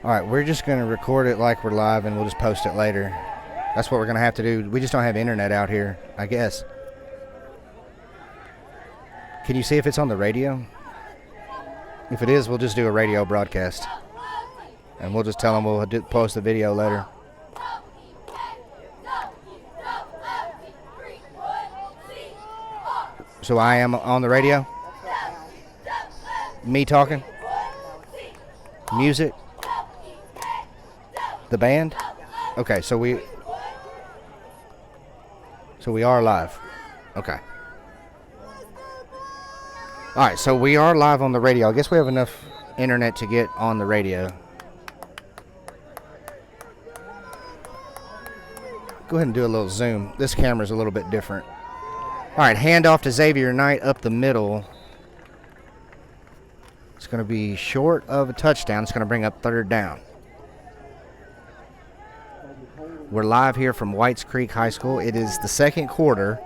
All right, we're just going to record it like we're live, and we'll just post it later. That's what we're going to have to do. We just don't have internet out here, I guess. Can you see if it's on the radio? If it is, we'll just do a radio broadcast. And we'll just tell them we'll post the video later. So I am on the radio? Me talking? Music? The band? Okay, so we are live. Okay. All right, so we are live on the radio. I guess we have enough internet to get on the radio. Go ahead and do a little zoom. This camera's a little bit different. All right, handoff to Xavier Knight up the middle. It's going to be short of a touchdown. It's going to bring up third down. We're live here from Whites Creek High School. It is the second quarter.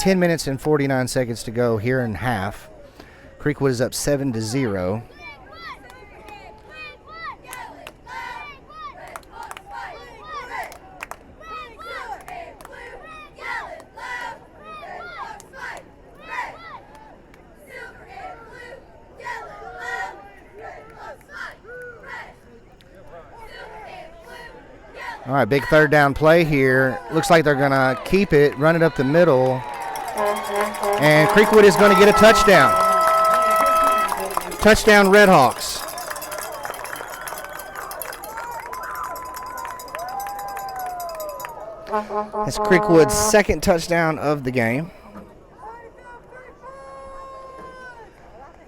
10 minutes and 49 seconds to go here in half. Creekwood is up 7-0. All right, big third down play here. Looks like they're going to keep it, run it up the middle. And Creekwood is going to get a touchdown. Touchdown, RedHawks. That's Creekwood's second touchdown of the game.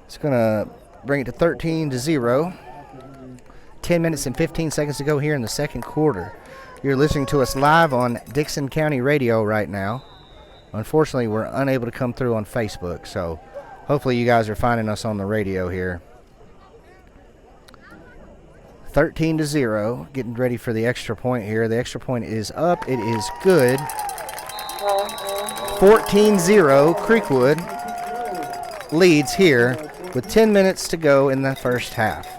It's going to bring it to 13-0. 10 minutes and 15 seconds to go here in the second quarter. You're listening to us live on Dixon County Radio right now. Unfortunately, we're unable to come through on Facebook, so hopefully you guys are finding us on the radio here. 13-0, getting ready for the extra point here. The extra point is up. It is good. 14-0, Creekwood leads here with 10 minutes to go in the first half.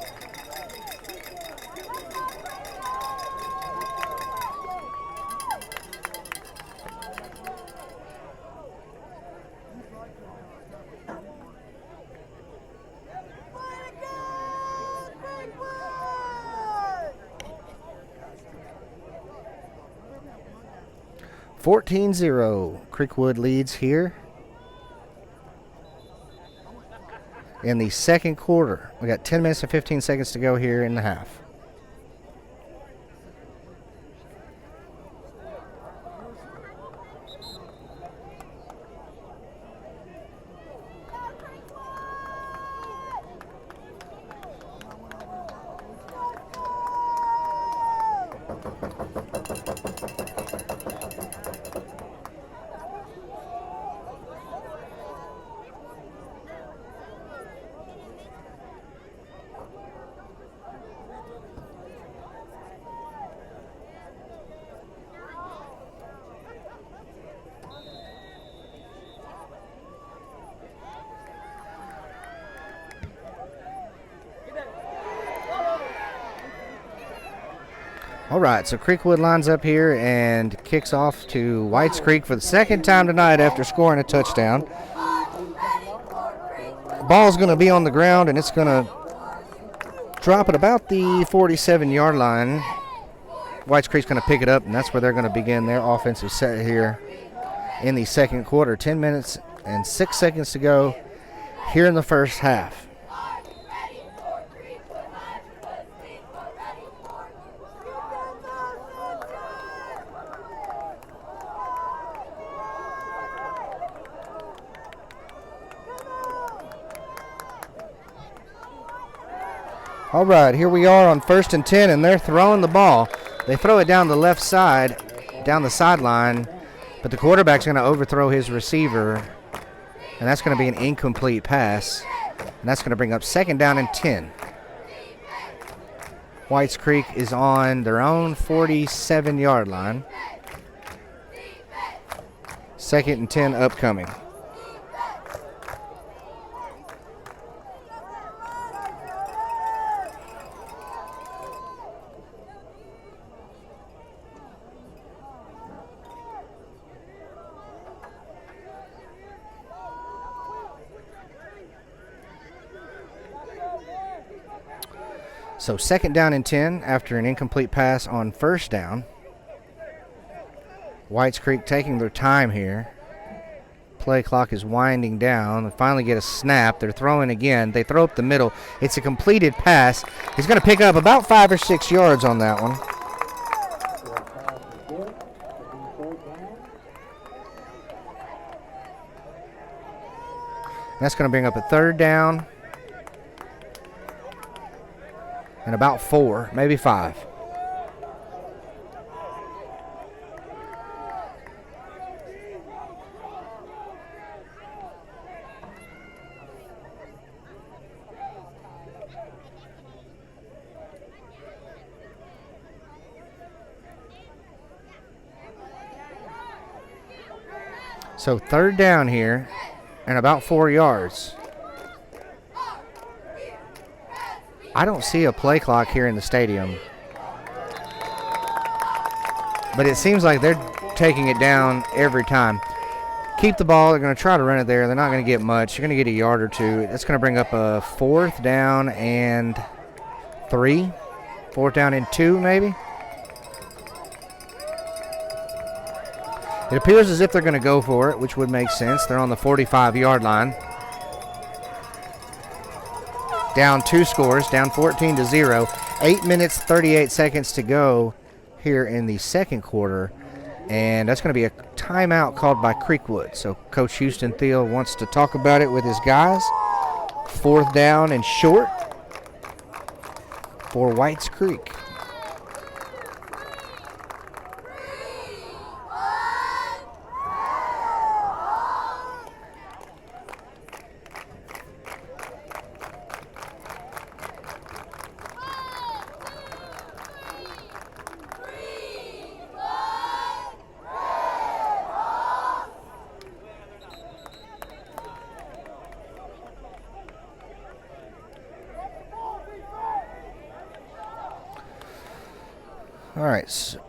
Creekwood leads here in the second quarter. We got 10 minutes and 15 seconds to go here in the half. All right, so Creekwood lines up here and kicks off to Whites Creek for the second time tonight after scoring a touchdown. Ball's going to be on the ground, and it's going to drop at about the 47-yard line. Whites Creek's going to pick it up, and that's where they're going to begin their offensive set here in the second quarter. 10 minutes and 6 seconds to go here in the first half. All right, here we are on 1st and 10, and they're throwing the ball. They throw it down the left side, down the sideline, but the quarterback's going to overthrow his receiver, and that's going to be an incomplete pass, and that's going to bring up 2nd down and 10. Whites Creek is on their own 47-yard line. 2nd and 10 upcoming. So 2nd down and 10 after an incomplete pass on 1st down. Whites Creek taking their time here. Play clock is winding down. They finally get a snap. They're throwing again. They throw up the middle. It's a completed pass. He's going to pick up about 5 or 6 yards on that one. That's going to bring up a 3rd down. And about 4, maybe 5. So 3rd down here and about 4 yards. I don't see a play clock here in the stadium. But it seems like they're taking it down every time. Keep the ball. They're going to try to run it there. They're not going to get much. You're going to get a yard or 2. That's going to bring up a 4th down and 3. 4th down and 2 maybe. It appears as if they're going to go for it, which would make sense. They're on the 45-yard line. Down 2 scores, down 14-0. 8 minutes, 38 seconds to go here in the 2nd quarter. And that's going to be a timeout called by Creekwood. So Coach Houston Thiel wants to talk about it with his guys. 4th down and short for Whites Creek. All right. So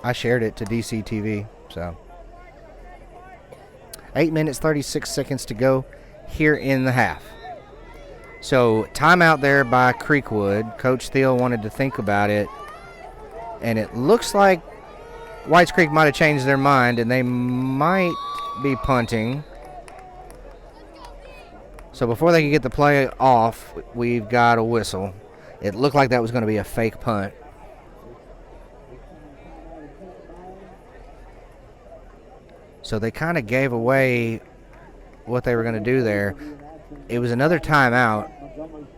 I shared it to DCTV, so 8 minutes, 36 seconds to go here in the half. So timeout there by Creekwood. Coach Thiel wanted to think about it, and it looks like Whites Creek might have changed their mind, and they might be punting. So before they can get the play off, we've got a whistle. It looked like that was going to be a fake punt. So they kind of gave away what they were going to do there. It was another timeout,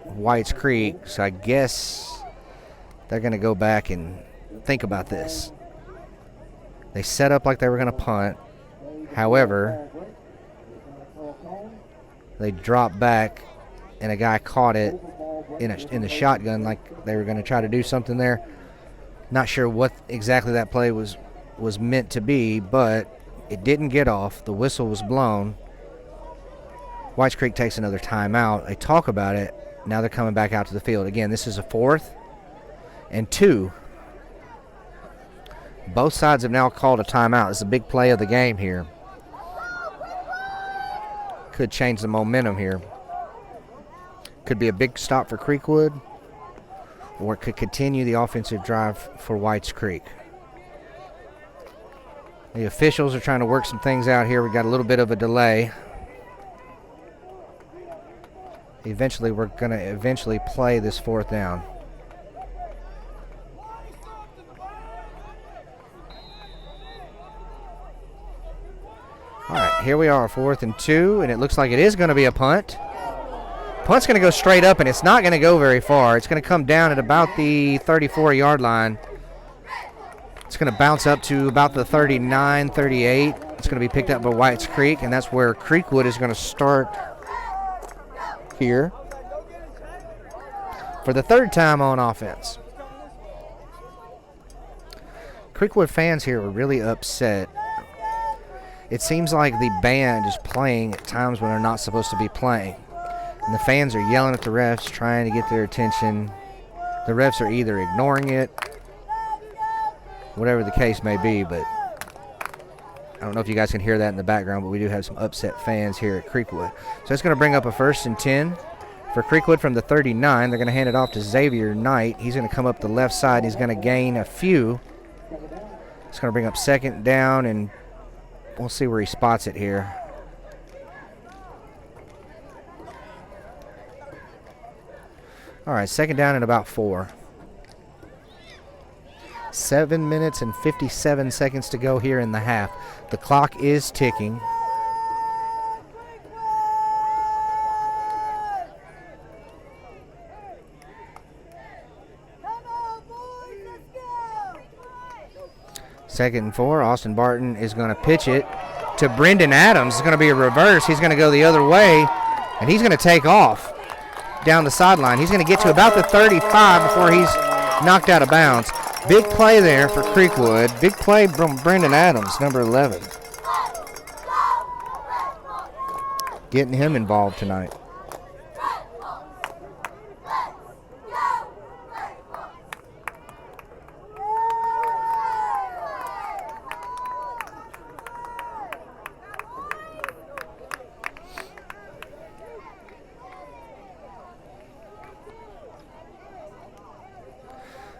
Whites Creek, so I guess they're going to go back and think about this. They set up like they were going to punt. However, they dropped back, and a guy caught it in the shotgun like they were going to try to do something there. Not sure what exactly that play was meant to be, but it didn't get off. The whistle was blown. Whites Creek takes another timeout. They talk about it. Now they're coming back out to the field. Again, this is a 4th and 2. Both sides have now called a timeout. It's a big play of the game here. Could change the momentum here. Could be a big stop for Creekwood, or it could continue the offensive drive for Whites Creek. The officials are trying to work some things out here. We got a little bit of a delay. Eventually, we're going to play this 4th down. All right, here we are, 4th and 2, and it looks like it is going to be a punt. Punt's going to go straight up, and it's not going to go very far. It's going to come down at about the 34-yard line. It's going to bounce up to about the 39, 38. It's going to be picked up by Whites Creek, and that's where Creekwood is going to start here for the 3rd time on offense. Creekwood fans here are really upset. It seems like the band is playing at times when they're not supposed to be playing. And the fans are yelling at the refs, trying to get their attention. The refs are either ignoring it, whatever the case may be, but I don't know if you guys can hear that in the background, but we do have some upset fans here at Creekwood. So it's going to bring up a 1st and 10 for Creekwood from the 39. They're going to hand it off to Xavier Knight. He's going to come up the left side. He's going to gain a few. It's going to bring up 2nd down, and we'll see where he spots it here. All right, 2nd down and about 4. 7 minutes and 57 seconds to go here in the half. The clock is ticking. Second and 4. Austin Barton is going to pitch it to Brendan Adams. It's going to be a reverse. He's going to go the other way, and he's going to take off down the sideline. He's going to get to about the 35 before he's knocked out of bounds. Big play there for Creekwood. Big play from Brendan Adams, number 11. Getting him involved tonight.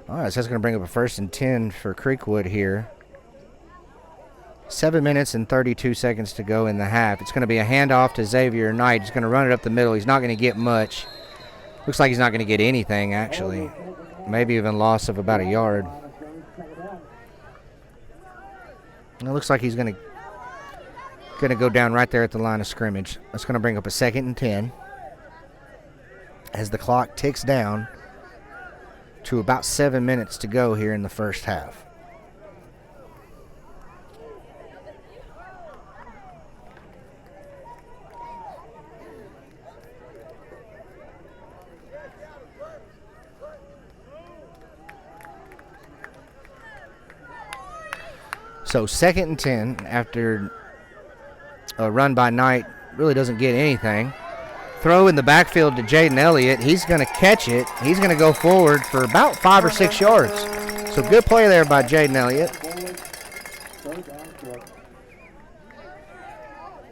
All right, so that's going to bring up a 1st and 10 for Creekwood here. 7 minutes and 32 seconds to go in the half. It's going to be a handoff to Xavier Knight. He's going to run it up the middle. He's not going to get much. Looks like he's not going to get anything, actually. Maybe even loss of about a yard. And it looks like he's going to go down right there at the line of scrimmage. That's going to bring up a 2nd and 10 as the clock ticks down to about 7 minutes to go here in the first half. So 2nd and 10 after a run by Knight, really doesn't get anything. Throw in the backfield to Jaden Elliott. He's going to catch it. He's going to go forward for about 5 or 6 yards. So good play there by Jaden Elliott.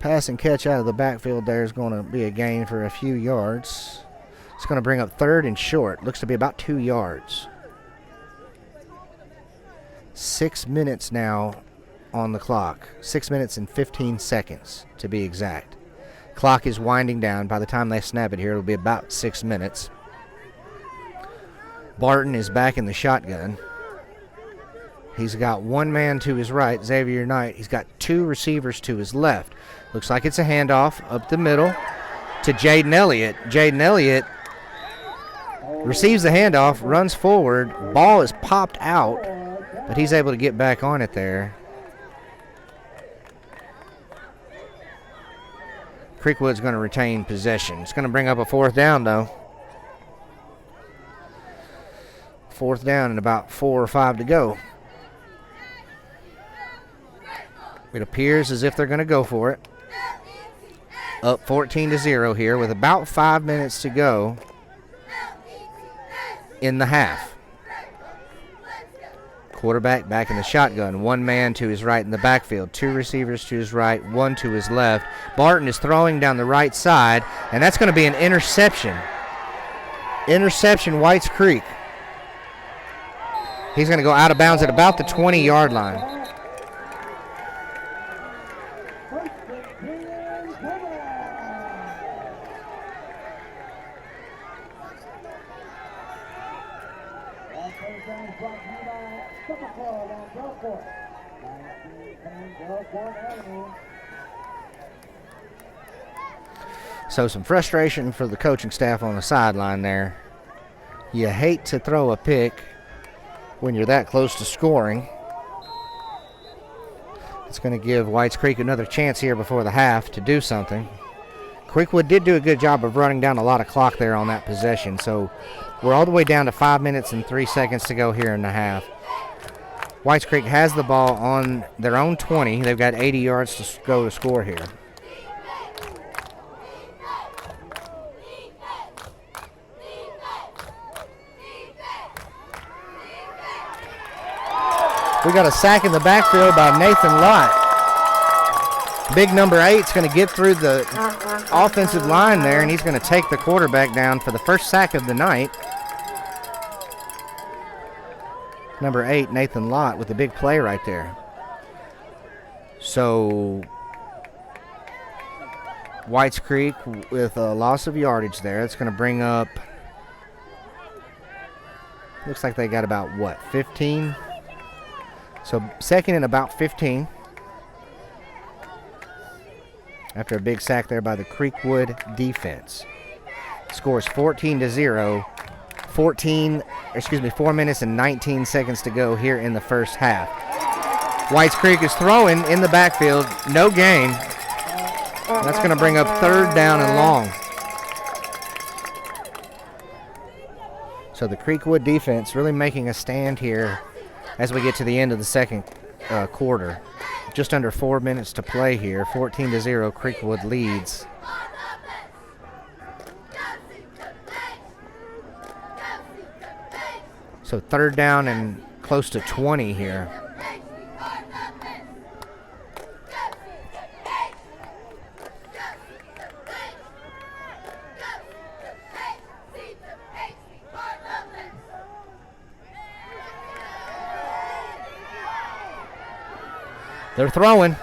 Pass and catch out of the backfield there is going to be a gain for a few yards. It's going to bring up 3rd and short. Looks to be about 2 yards. 6 minutes now on the clock. 6 minutes and 15 seconds to be exact. Clock is winding down. By the time they snap it here, it'll be about 6 minutes. Barton is back in the shotgun. He's got one man to his right, Xavier Knight. He's got 2 receivers to his left. Looks like it's a handoff up the middle to Jaden Elliott. Jaden Elliott receives the handoff, runs forward. Ball is popped out, but he's able to get back on it there. Creekwood's going to retain possession. It's going to bring up a 4th down, though. 4th down and about 4 or 5 to go. It appears as if they're going to go for it. Up 14-0 here with about 5 minutes to go in the half. Quarterback back in the shotgun. One man to his right in the backfield. 2 receivers to his right, 1 to his left. Barton is throwing down the right side, and that's going to be an interception. Interception, Whites Creek. He's going to go out of bounds at about the 20-yard line. So some frustration for the coaching staff on the sideline there. You hate to throw a pick when you're that close to scoring. It's going to give Whites Creek another chance here before the half to do something. Creekwood did do a good job of running down a lot of clock there on that possession. So we're all the way down to 5 minutes and 3 seconds to go here in the half. Whites Creek has the ball on their own 20. They've got 80 yards to go to score here. We got a sack in the backfield by Nathan Lott. Big number 8's going to get through the offensive line there, and he's going to take the quarterback down for the first sack of the night. Number 8, Nathan Lott, with a big play right there. So Whites Creek with a loss of yardage there. It's going to bring up, looks like they got about, 15? So second and about 15. After a big sack there by the Creekwood defense. Scores 14-0. 4 minutes and 19 seconds to go here in the first half. Whites Creek is throwing in the backfield. No gain. That's going to bring up third down and long. So the Creekwood defense really making a stand here as we get to the end of the second quarter. Just under 4 minutes to play here. 14-0, Creekwood leads. So third down and close to 20 here. They're throwing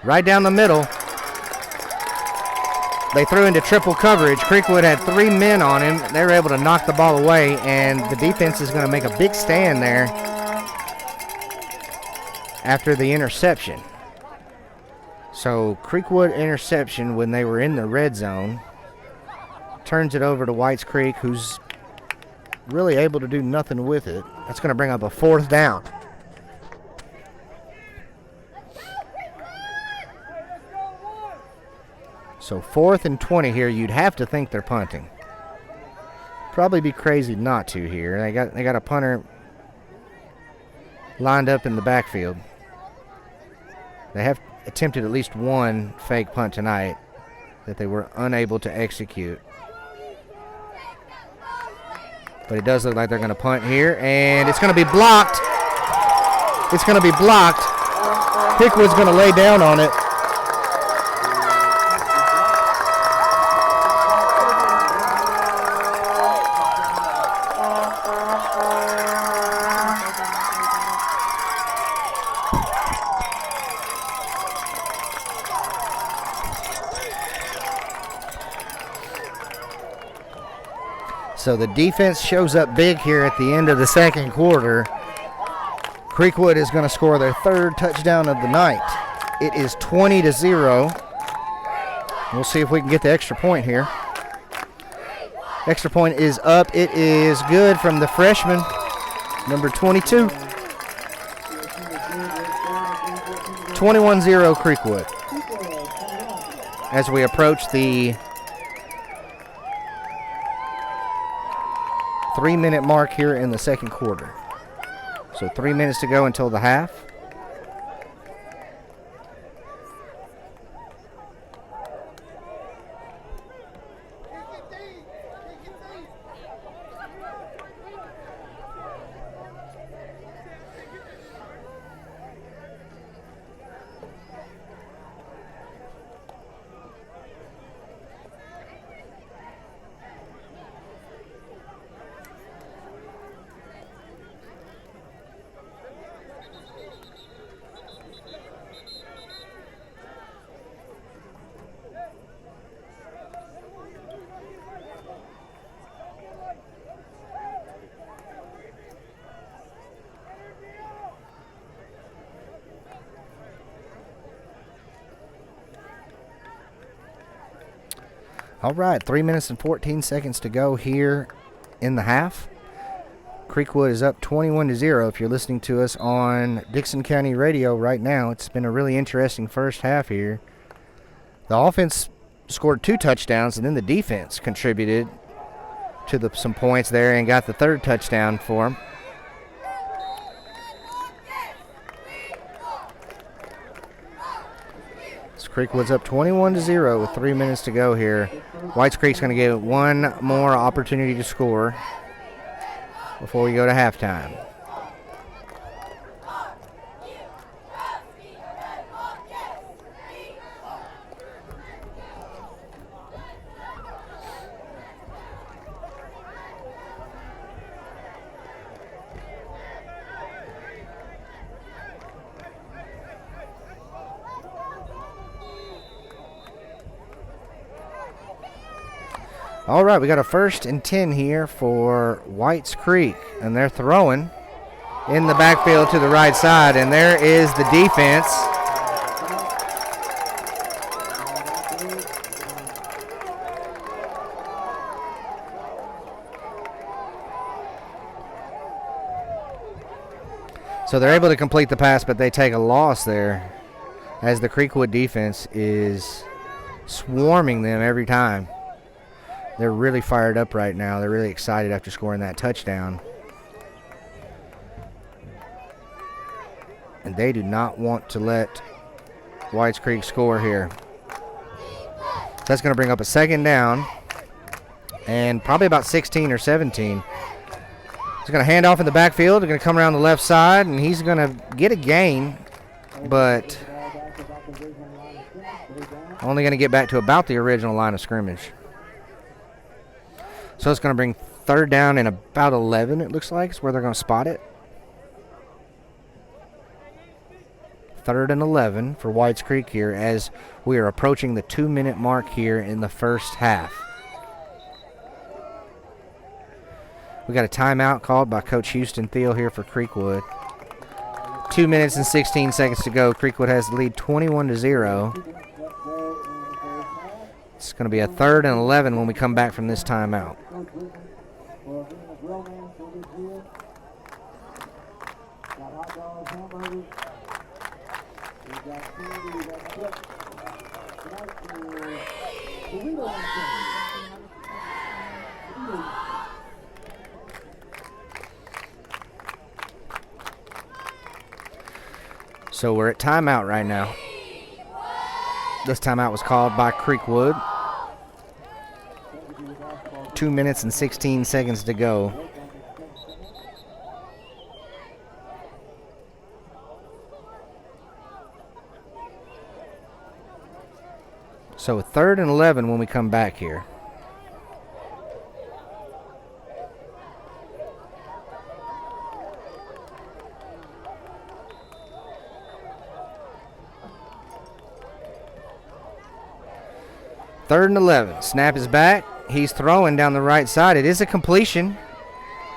right down the middle. They threw into triple coverage. Creekwood had 3 men on him. They were able to knock the ball away, and the defense is going to make a big stand there after the interception. So Creekwood interception when they were in the red zone. Turns it over to Whites Creek, who's really able to do nothing with it. That's going to bring up a fourth down. So 4th and 20 here. You'd have to think they're punting. Probably be crazy not to here. They got a punter lined up in the backfield. They have attempted at least one fake punt tonight that they were unable to execute. But it does look like they're going to punt here, and it's going to be blocked. It's going to be blocked. Creekwood's going to lay down on it. So the defense shows up big here at the end of the second quarter. Creekwood is going to score their third touchdown of the night. It is 20-0. We'll see if we can get the extra point here. Extra point is up. It is good from the freshman, number 22. 21-0 Creekwood. As we approach the 3-minute mark here in the second quarter. So 3 minutes to go until the half. All right, 3 minutes and 14 seconds to go here in the half. Creekwood is up 21-0. If you're listening to us on Dickson County Radio right now, it's been a really interesting first half here. The offense scored 2 touchdowns, and then the defense contributed to some points there and got the third touchdown for them. Creekwood's up 21-0 with 3 minutes to go here. Whites Creek's going to get one more opportunity to score before we go to halftime. All right, we got a 1st and 10 here for Whites Creek, and they're throwing in the backfield to the right side, and there is the defense. So they're able to complete the pass, but they take a loss there as the Creekwood defense is swarming them every time. They're really fired up right now. They're really excited after scoring that touchdown. And they do not want to let Whites Creek score here. That's going to bring up a 2nd down and probably about 16 or 17. He's going to hand off in the backfield. They're going to come around the left side, and he's going to get a gain, but only going to get back to about the original line of scrimmage. So it's going to bring 3rd down and about 11, it looks like, is where they're going to spot it. 3rd and 11 for Whites Creek here as we are approaching the 2-minute mark here in the first half. We got a timeout called by Coach Houston Thiel here for Creekwood. 2 minutes and 16 seconds to go. Creekwood has the lead 21-0. It's going to be a 3rd and 11 when we come back from this timeout. So we're at timeout right now. This timeout was called by Creekwood. 2 minutes and 16 seconds to go. So 3rd and 11 when we come back here. Third and 11. Snap is back. He's throwing down the right side. It is a completion.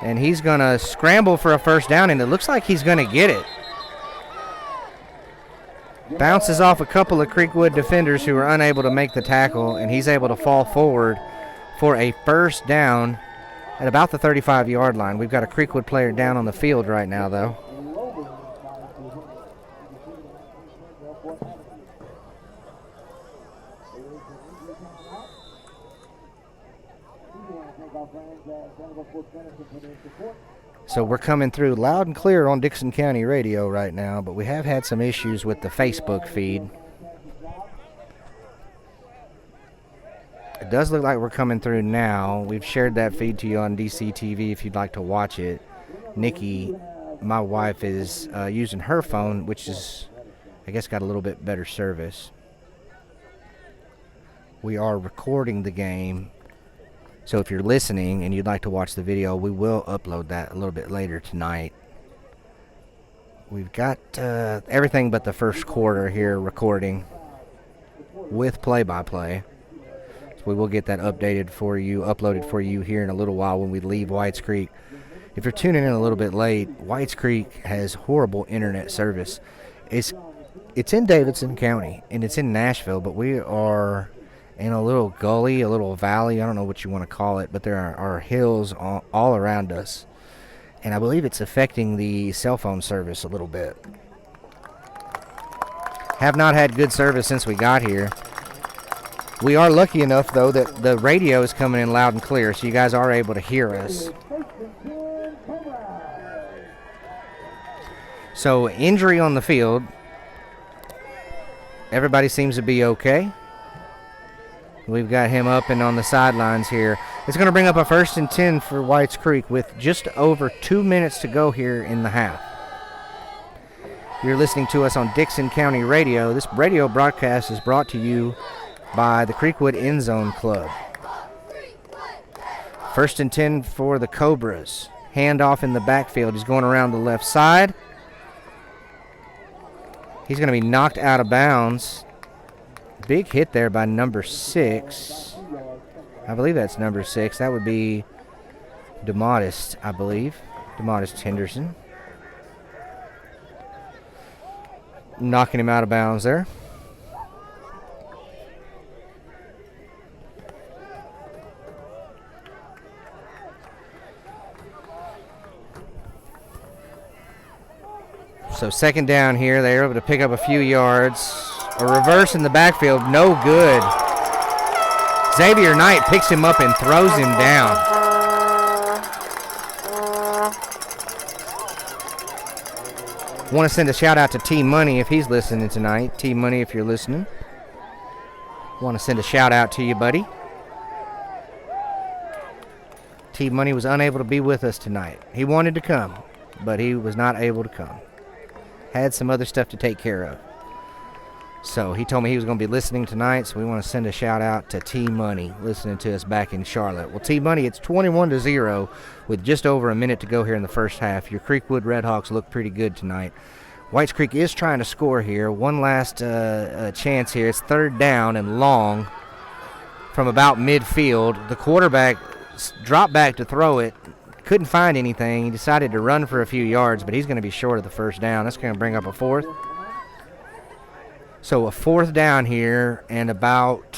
And he's going to scramble for a 1st down, and it looks like he's going to get it. Bounces off a couple of Creekwood defenders who are unable to make the tackle, and he's able to fall forward for a 1st down at about the 35-yard line. We've got a Creekwood player down on the field right now, though. So we're coming through loud and clear on Dixon County Radio right now, but we have had some issues with the Facebook feed. It does look like we're coming through now. We've shared that feed to you on DCTV if you'd like to watch it. Nikki, my wife, is using her phone, which is, I guess, got a little bit better service. We are recording the game. So if you're listening and you'd like to watch the video, we will upload that a little bit later tonight. We've got everything but the first quarter here recording with play-by-play. So we will get that updated for you, uploaded for you here in a little while when we leave Whites Creek. If you're tuning in a little bit late, Whites Creek has horrible internet service. It's in Davidson County, and it's in Nashville, but we are in a little gully, a little valley, I don't know what you want to call it, but there are hills all around us. And I believe it's affecting the cell phone service a little bit. Have not had good service since we got here. We are lucky enough, though, that the radio is coming in loud and clear, so you guys are able to hear us. So, injury on the field. Everybody seems to be okay. We've got him up and on the sidelines here. It's going to bring up a 1st and 10 for Whites Creek with just over 2 minutes to go here in the half. You're listening to us on Dickson County Radio. This radio broadcast is brought to you by the Creekwood End Zone Club. 1st and 10 for the Cobras. Handoff in the backfield. He's going around the left side. He's going to be knocked out of bounds. Big hit there by number 6. I believe that's number 6. That would be DeModest, I believe. DeModest Henderson. Knocking him out of bounds there. So 2nd down here. They're able to pick up a few yards. A reverse in the backfield, no good. Xavier Knight picks him up and throws him down. Want to send a shout out to T Money if he's listening tonight. T Money, if you're listening. Want to send a shout out to you, buddy. T Money was unable to be with us tonight. He wanted to come, but he was not able to come. Had some other stuff to take care of. So he told me he was going to be listening tonight, so we want to send a shout out to T Money listening to us back in Charlotte. Well, T Money, it's 21-0 with just over a minute to go here in the first half. Your Creekwood RedHawks look pretty good tonight. Whites Creek is trying to score here. One last chance here. It's 3rd down and long from about midfield. The quarterback dropped back to throw it. Couldn't find anything. He decided to run for a few yards, but he's going to be short of the 1st down. That's going to bring up a 4th. So a 4th down here and about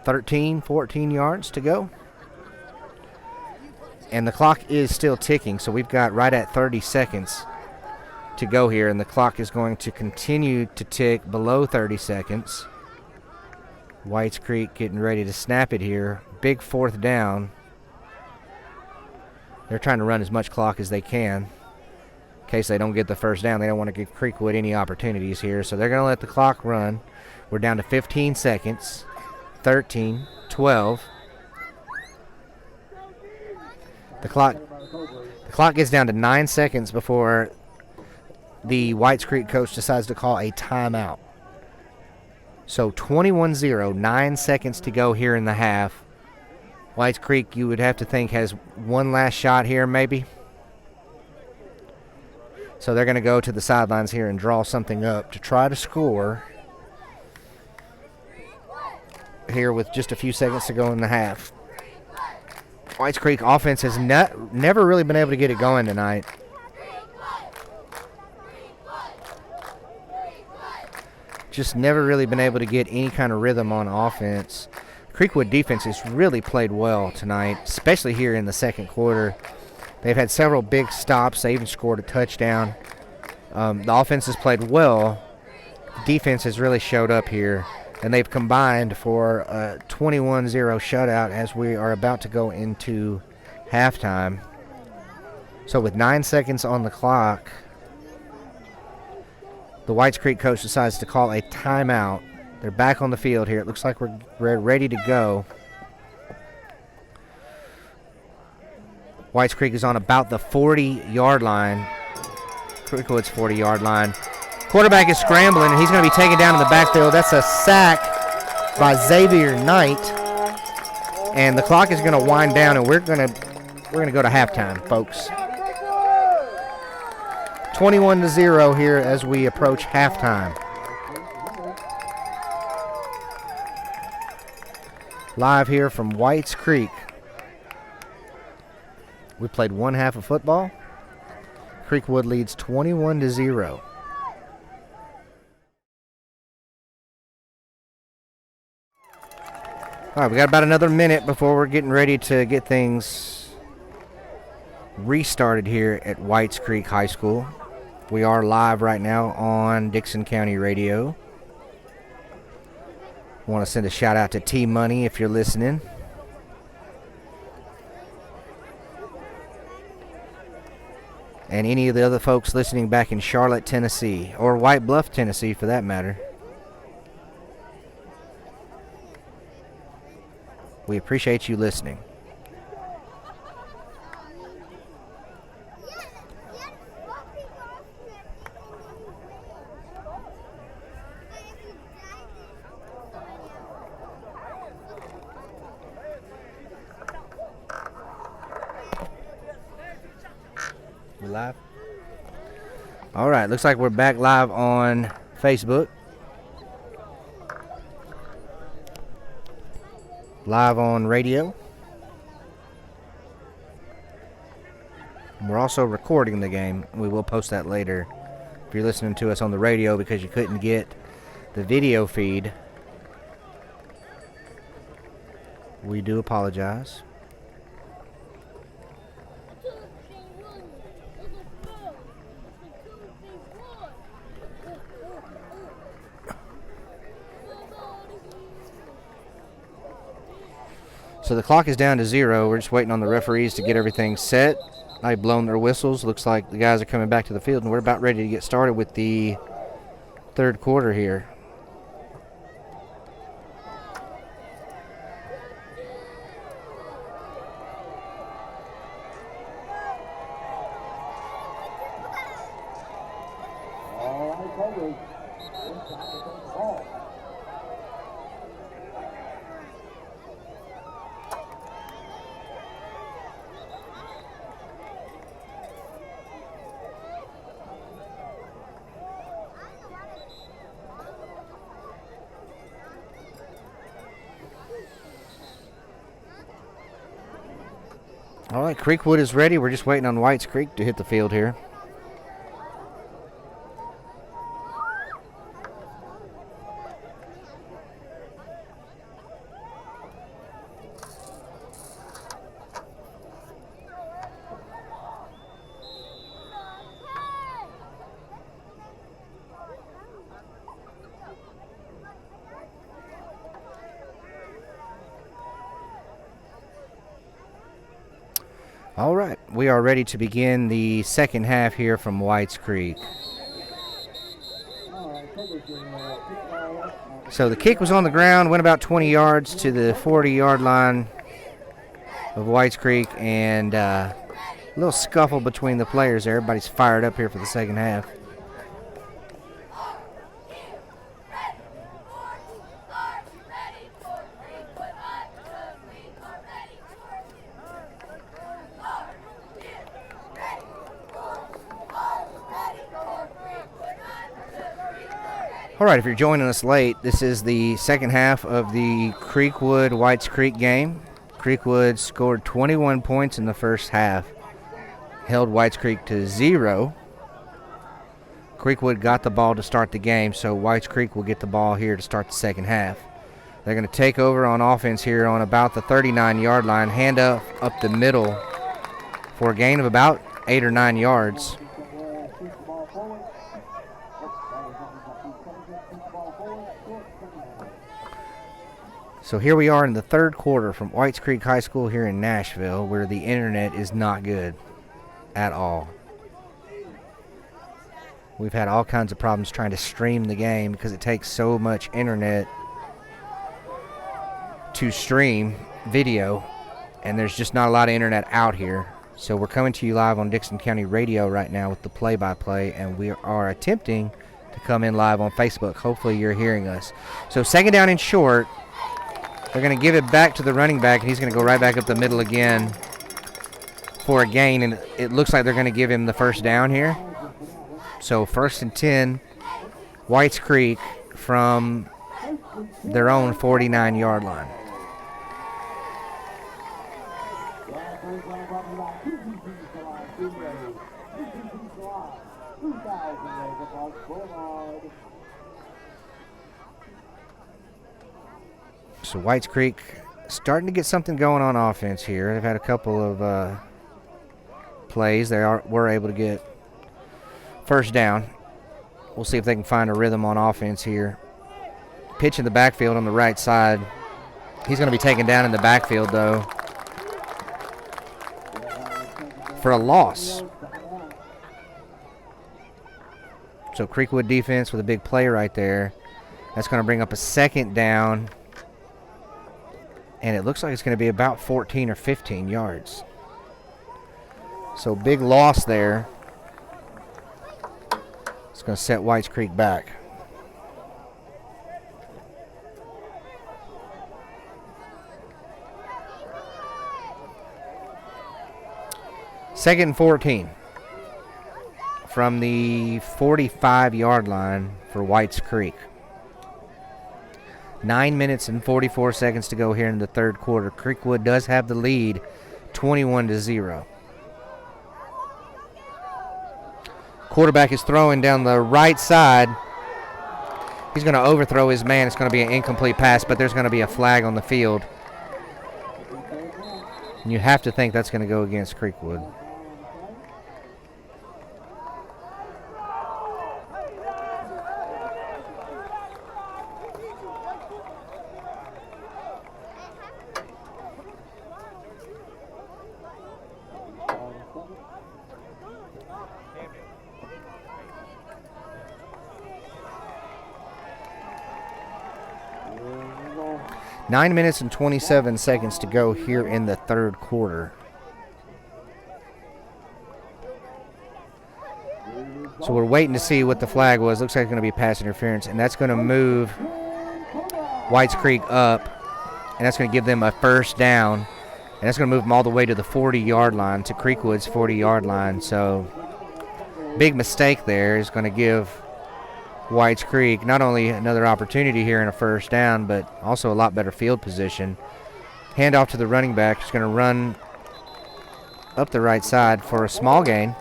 13, 14 yards to go. And the clock is still ticking, so we've got right at 30 seconds to go here, and the clock is going to continue to tick below 30 seconds. Whites Creek getting ready to snap it here. Big 4th down. They're trying to run as much clock as they can. In case they don't get the 1st down, they don't want to give Creekwood any opportunities here, so they're going to let the clock run. We're down to 15 seconds, 13, 12. The clock gets down to 9 seconds before the Whites Creek coach decides to call a timeout. So 21-0, 9 seconds to go here in the half. Whites Creek, you would have to think, has one last shot here maybe. So they're going to go to the sidelines here and draw something up to try to score here with just a few seconds to go in the half. Whites Creek offense has never really been able to get it going tonight. Just never really been able to get any kind of rhythm on offense. Creekwood defense has really played well tonight, especially here in the 2nd quarter. They've had several big stops. They even scored a touchdown. The offense has played well. Defense has really showed up here, and they've combined for a 21-0 shutout as we are about to go into halftime. So with 9 seconds on the clock, the Whites Creek coach decides to call a timeout. They're back on the field here. It looks like we're ready to go. Whites Creek is on about the 40-yard line. Creekwood's 40-yard line. Quarterback is scrambling, and he's going to be taken down in the backfield. That's a sack by Xavier Knight. And the clock is going to wind down, and we're going to go to halftime, folks. 21-0 here as we approach halftime. Live here from Whites Creek. We played one half of football. Creekwood leads 21-0. All right, we got about another minute before we're getting ready to get things restarted here at Whites Creek High School. We are live right now on Dickson County Radio. Want to send a shout out to T Money if you're listening. And any of the other folks listening back in Charlotte, Tennessee, or White Bluff, Tennessee for that matter. We appreciate you listening. We live? All right, looks like we're back live on Facebook. Live on radio. We're also recording the game. We will post that later. If you're listening to us on the radio because you couldn't get the video feed, we do apologize. So the clock is down to 0. We're just waiting on the referees to get everything set. They've blown their whistles. Looks like the guys are coming back to the field, and we're about ready to get started with the third quarter here. All right, Creekwood is ready. We're just waiting on Whites Creek to hit the field here. All right, we are ready to begin the second half here from Whites Creek. So the kick was on the ground, went about 20 yards to the 40-yard line of Whites Creek, and a little scuffle between the players there. Everybody's fired up here for the second half. All right, if you're joining us late, this is the second half of the Creekwood-Whites Creek game. Creekwood scored 21 points in the first half, held Whites Creek to 0. Creekwood got the ball to start the game, so Whites Creek will get the ball here to start the second half. They're going to take over on offense here on about the 39-yard line, hand up the middle for a gain of about 8 or 9 yards. So here we are in the third quarter from Whites Creek High School here in Nashville, where the internet is not good at all. We've had all kinds of problems trying to stream the game because it takes so much internet to stream video, and there's just not a lot of internet out here. So we're coming to you live on Dickson County Radio right now with the play-by-play, and we are attempting to come in live on Facebook. Hopefully you're hearing us. So second down and short. They're going to give it back to the running back, and he's going to go right back up the middle again for a gain, and it looks like they're going to give him the first down here. So 1st and 10, Whites Creek from their own 49-yard line. So Whites Creek starting to get something going on offense here. They've had a couple of plays. They were able to get first down. We'll see if they can find a rhythm on offense here. Pitch in the backfield on the right side. He's going to be taken down in the backfield, though, for a loss. So Creekwood defense with a big play right there. That's going to bring up a second down and it looks like it's going to be about 14 or 15 yards. So big loss there. It's going to set Whites Creek back. Second and 14 from the 45-yard line for Whites Creek. 9 minutes and 44 seconds to go here in the third quarter. Creekwood does have the lead, 21-0. Quarterback is throwing down the right side. He's going to overthrow his man. It's going to be an incomplete pass, but there's going to be a flag on the field. And you have to think that's going to go against Creekwood. Nine minutes and 27 seconds to go here in the third quarter. So we're waiting to see what the flag was. Looks like it's going to be pass interference, and that's going to move Whites Creek up, and that's going to give them a first down, and that's going to move them all the way to the 40-yard line, to Creekwood's 40-yard line. So big mistake there is going to give Whites Creek not only another opportunity here in a first down, but also a lot better field position. Hand off to the running back. He's going to run up the right side for a small gain.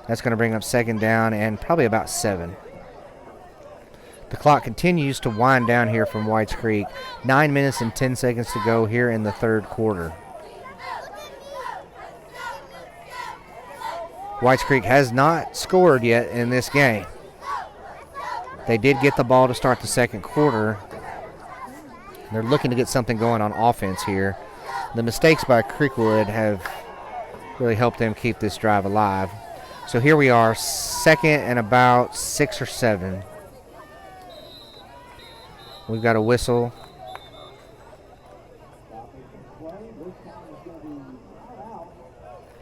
That's going to bring up second down and probably about 7. The clock continues to wind down here from Whites Creek. 9 minutes and 10 seconds to go here in the third quarter. Whites Creek has not scored yet in this game. They did get the ball to start the second quarter. They're looking to get something going on offense here. The mistakes by Creekwood have really helped them keep this drive alive. So here we are, second and about 6 or 7. We've got a whistle.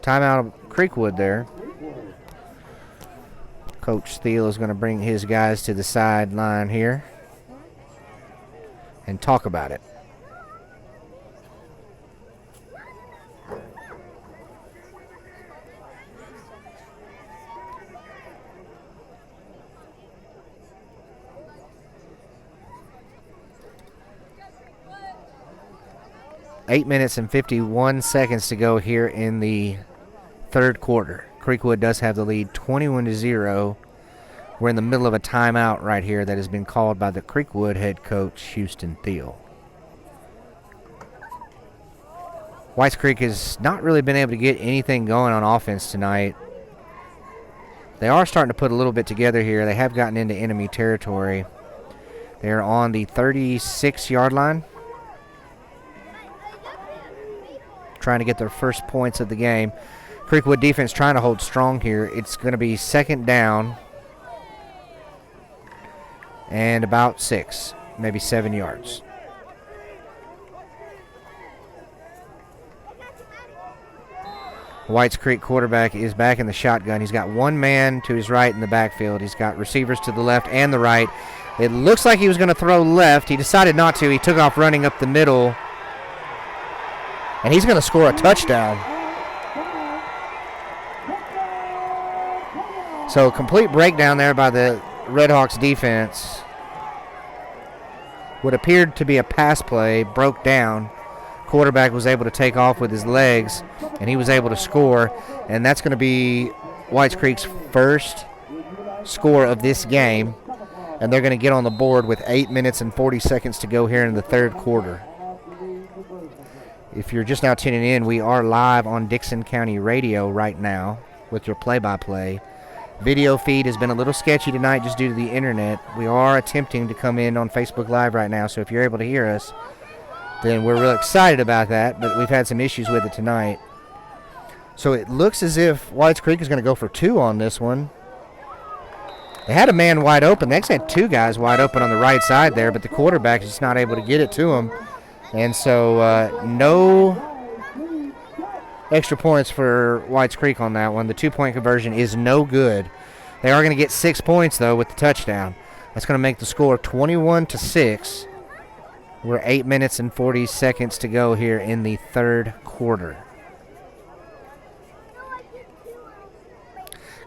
Timeout of Creekwood there. Coach Steele is going to bring his guys to the sideline here and talk about it. Eight minutes and 51 seconds to go here in the third quarter. Creekwood does have the lead, 21-0. We're in the middle of a timeout right here that has been called by the Creekwood head coach, Houston Thiel. Whites Creek has not really been able to get anything going on offense tonight. They are starting to put a little bit together here. They have gotten into enemy territory. They're on the 36-yard line, trying to get their first points of the game. Creekwood defense trying to hold strong here. It's going to be second down and about 6, maybe 7 yards. Whites Creek quarterback is back in the shotgun. He's got one man to his right in the backfield. He's got receivers to the left and the right. It looks like he was going to throw left. He decided not to. He took off running up the middle, and he's going to score a touchdown. So complete breakdown there by the RedHawks defense. What appeared to be a pass play broke down. Quarterback was able to take off with his legs, and he was able to score. And that's going to be Whites Creek's first score of this game. And they're going to get on the board with 8 minutes and 40 seconds to go here in the third quarter. If you're just now tuning in, we are live on Dickson County Radio right now with your play-by-play. Video feed has been a little sketchy tonight just due to the internet. We are attempting to come in on Facebook Live right now, so if you're able to hear us, then we're real excited about that, but we've had some issues with it tonight. So it looks as if Whites Creek is going to go for 2 on this one. They had a man wide open. They actually had 2 guys wide open on the right side there, but the quarterback is just not able to get it to him. And so no extra points for Whites Creek on that one. The 2-point conversion is no good. They are going to get 6 points, though, with the touchdown. That's going to make the score 21-6. We're 8 minutes and 40 seconds to go here in the third quarter.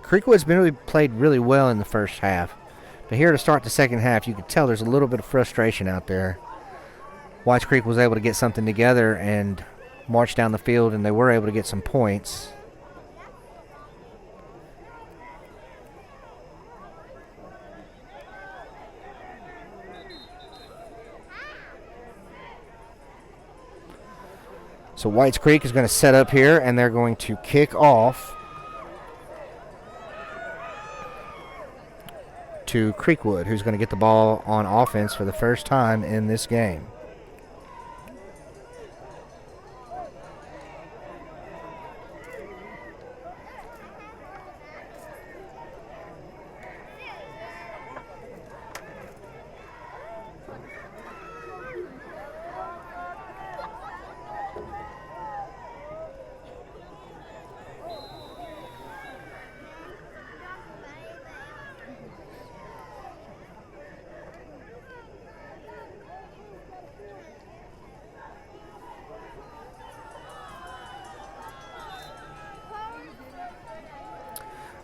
Creekwood's played really well in the first half. But here to start the second half, you could tell there's a little bit of frustration out there. Whites Creek was able to get something together and march down the field, and they were able to get some points. So Whites Creek is going to set up here, and they're going to kick off to Creekwood, who's going to get the ball on offense for the first time in this game.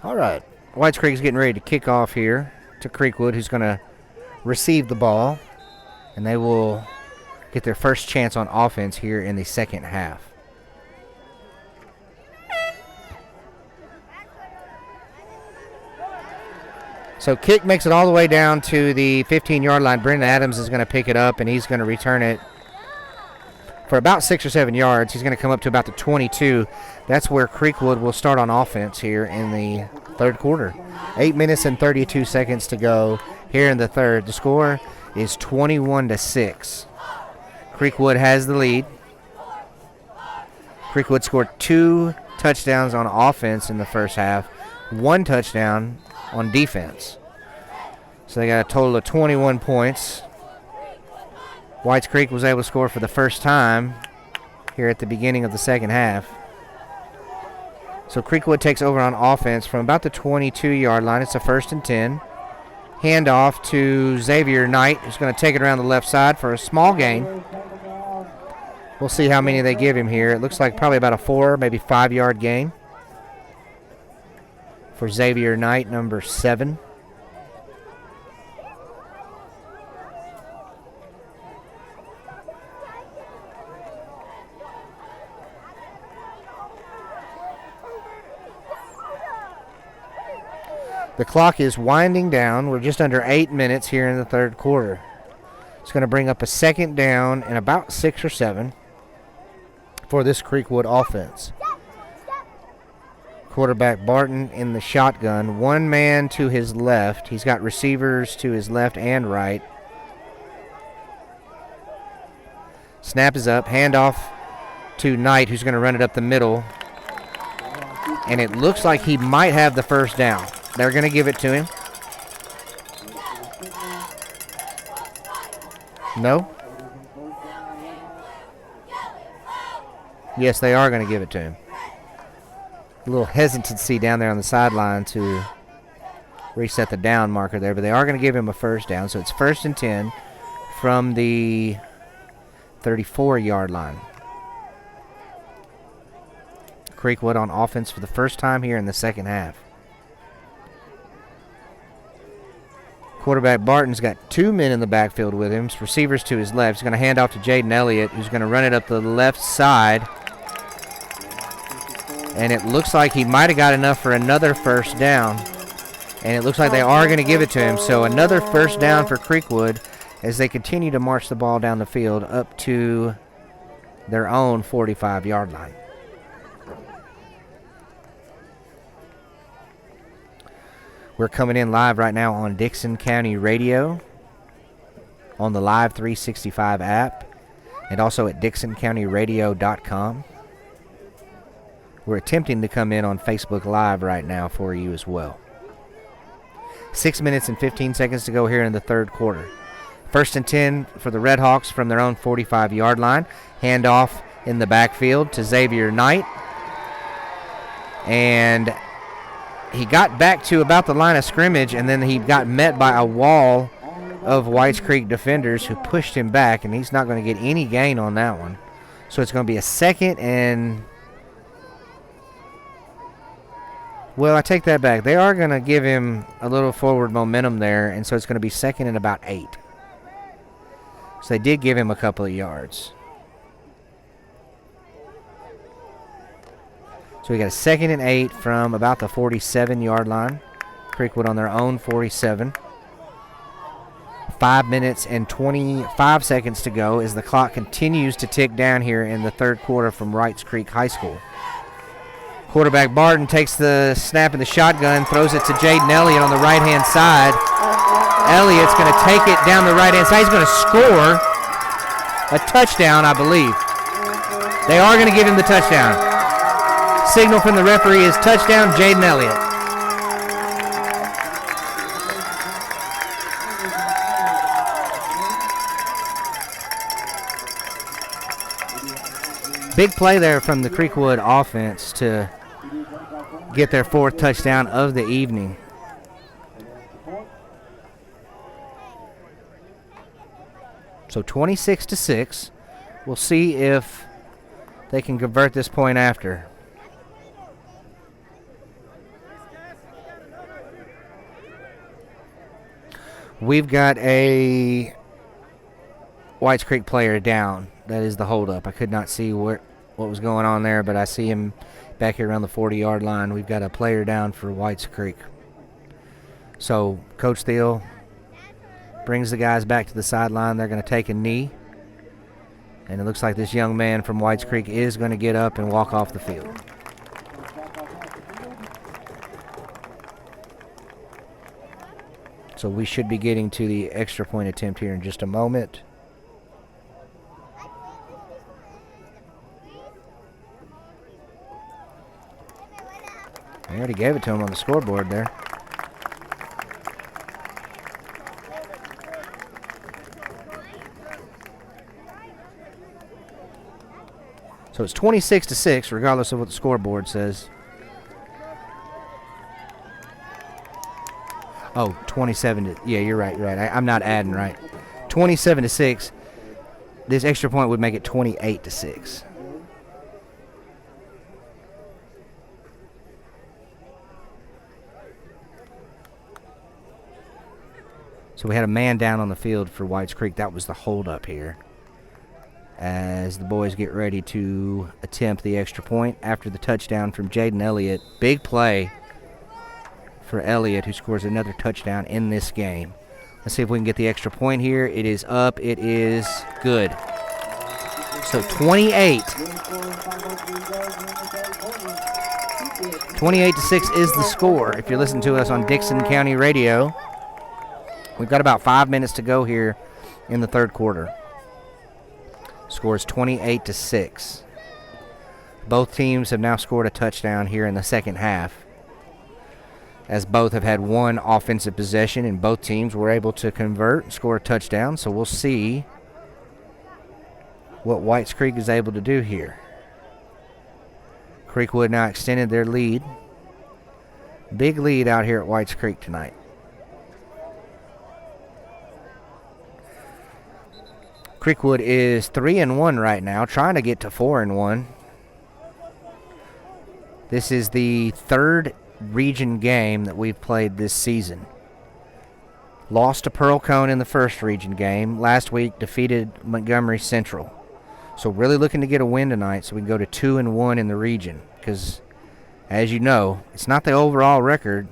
All right, Whites Creek is getting ready to kick off here to Creekwood, who's going to receive the ball, and they will get their first chance on offense here in the second half. So kick makes it all the way down to the 15-yard line. Brendan Adams is going to pick it up, and he's going to return it for about 6 or 7 yards. He's going to come up to about the 22. That's where Creekwood will start on offense here in the third quarter. 8 minutes and 32 seconds to go here in the third. The score is 21-6. Creekwood has the lead. Creekwood scored 2 touchdowns on offense in the first half, 1 touchdown on defense. So they got a total of 21 points. Whites Creek was able to score for the first time here at the beginning of the second half. So Creekwood takes over on offense from about the 22-yard line. It's a 1st and 10. Handoff to Xavier Knight, who's going to take it around the left side for a small gain. We'll see how many they give him here. It looks like probably about a 4, maybe 5-yard gain for Xavier Knight, number 7. The clock is winding down. We're just under 8 minutes here in the third quarter. It's going to bring up a second down and about 6 or 7 for this Creekwood offense. Quarterback Barton in the shotgun. One man to his left. He's got receivers to his left and right. Snap is up. Handoff to Knight, who's going to run it up the middle. And it looks like he might have the first down. They're going to give it to him. No? Yes, they are going to give it to him. A little hesitancy down there on the sideline to reset the down marker there, but they are going to give him a first down. So it's 1st and 10 from the 34-yard line. Creekwood on offense for the first time here in the second half. Quarterback Barton's got 2 men in the backfield with him. Receivers to his left. He's going to hand off to Jaden Elliott, who's going to run it up the left side. And it looks like he might have got enough for another first down. And it looks like they are going to give it to him. So another first down for Creekwood as they continue to march the ball down the field up to their own 45-yard line. We're coming in live right now on Dickson County Radio, on the Live 365 app, and also at DicksonCountyRadio.com. We're attempting to come in on Facebook Live right now for you as well. 6 minutes and 15 seconds to go here in the third quarter. First and 10 for the RedHawks from their own 45-yard line. Handoff in the backfield to Xavier Knight. And he got back to about the line of scrimmage, and then he got met by a wall of Whites Creek defenders who pushed him back, and he's not going to get any gain on that one. So it's going to be a second and, well, I take that back. They are going to give him a little forward momentum there, and so it's going to be second and about 8. So they did give him a couple of yards. So we got a second and 8 from about the 47-yard line. Creekwood on their own 47. 5 minutes and 25 seconds to go as the clock continues to tick down here in the third quarter from Wrights Creek High School. Quarterback Barton takes the snap in the shotgun, throws it to Jaden Elliott on the right-hand side. Elliott's going to take it down the right-hand side. He's going to score a touchdown, I believe. They are going to give him the touchdown. Signal from the referee is touchdown, Jaden Elliott. Big play there from the Creekwood offense to get their 4th touchdown of the evening. So 26-6. We'll see if they can convert this point after. We've got a Whites Creek player down. That is the holdup. I could not see what was going on there, but I see him back here around the 40-yard line. We've got a player down for Whites Creek. So Coach Thiel brings the guys back to the sideline. They're going to take a knee. And it looks like this young man from Whites Creek is going to get up and walk off the field. So we should be getting to the extra point attempt here in just a moment. They already gave it to him on the scoreboard there. So it's 26-6, regardless of what the scoreboard says. Oh, 27 to, yeah, you're right. I'm not adding right. 27-6. This extra point would make it 28-6. So we had a man down on the field for Whites Creek. That was the holdup here, as the boys get ready to attempt the extra point after the touchdown from Jaden Elliott. Big play for Elliott, who scores another touchdown in this game. Let's see if we can get the extra point here. It is up. It is good. So 28-6 is the score. If you're listening to us on Dickson County Radio, we've got about 5 minutes to go here in the third quarter. Score is 28-6. Both teams have now scored a touchdown here in the second half, as both have had one offensive possession, and both teams were able to convert and score a touchdown. So we'll see what Whites Creek is able to do here. Creekwood now extended their lead. Big lead out here at Whites Creek tonight. Creekwood is 3-1 right now, trying to get to 4-1. This is the third region game that we've played this season. Lost to Pearl Cone in the first region game. Last week defeated Montgomery Central. So really looking to get a win tonight so we can go to 2-1 in the region, because as you know, it's not the overall record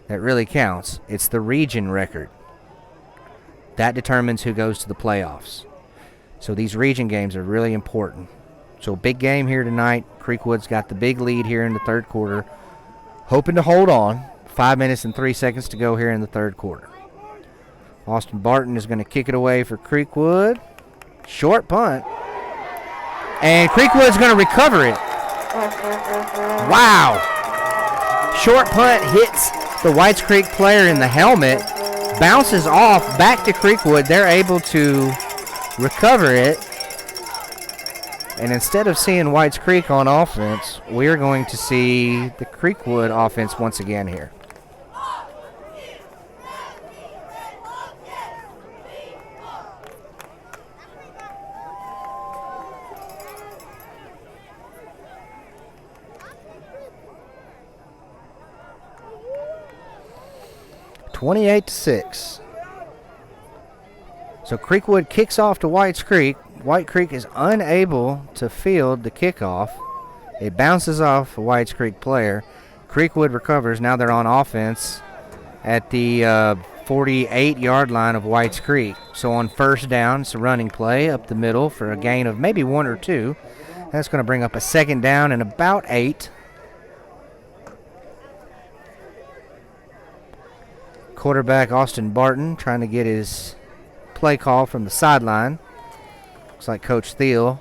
that really counts. It's the region record. That determines who goes to the playoffs. So these region games are really important. So big game here tonight. Creekwood's got the big lead here in the third quarter, hoping to hold on. 5 minutes and 3 seconds to go here in the third quarter. Austin Barton is going to kick it away for Creekwood. Short punt. And Creekwood's going to recover it. Wow. Short punt hits the Whites Creek player in the helmet. Bounces off back to Creekwood. They're able to recover it. And instead of seeing Whites Creek on offense, we're going to see the Creekwood offense once again here. (28-6). So Creekwood kicks off to Whites Creek. White Creek is unable to field the kickoff. It bounces off a Whites Creek player. Creekwood recovers. Now they're on offense at the 48-yard line of Whites Creek. So on first down, it's a running play up the middle for a gain of maybe 1 or 2. That's going to bring up a second down and about 8. Quarterback Austin Barton trying to get his play call from the sideline. Looks like Coach Thiel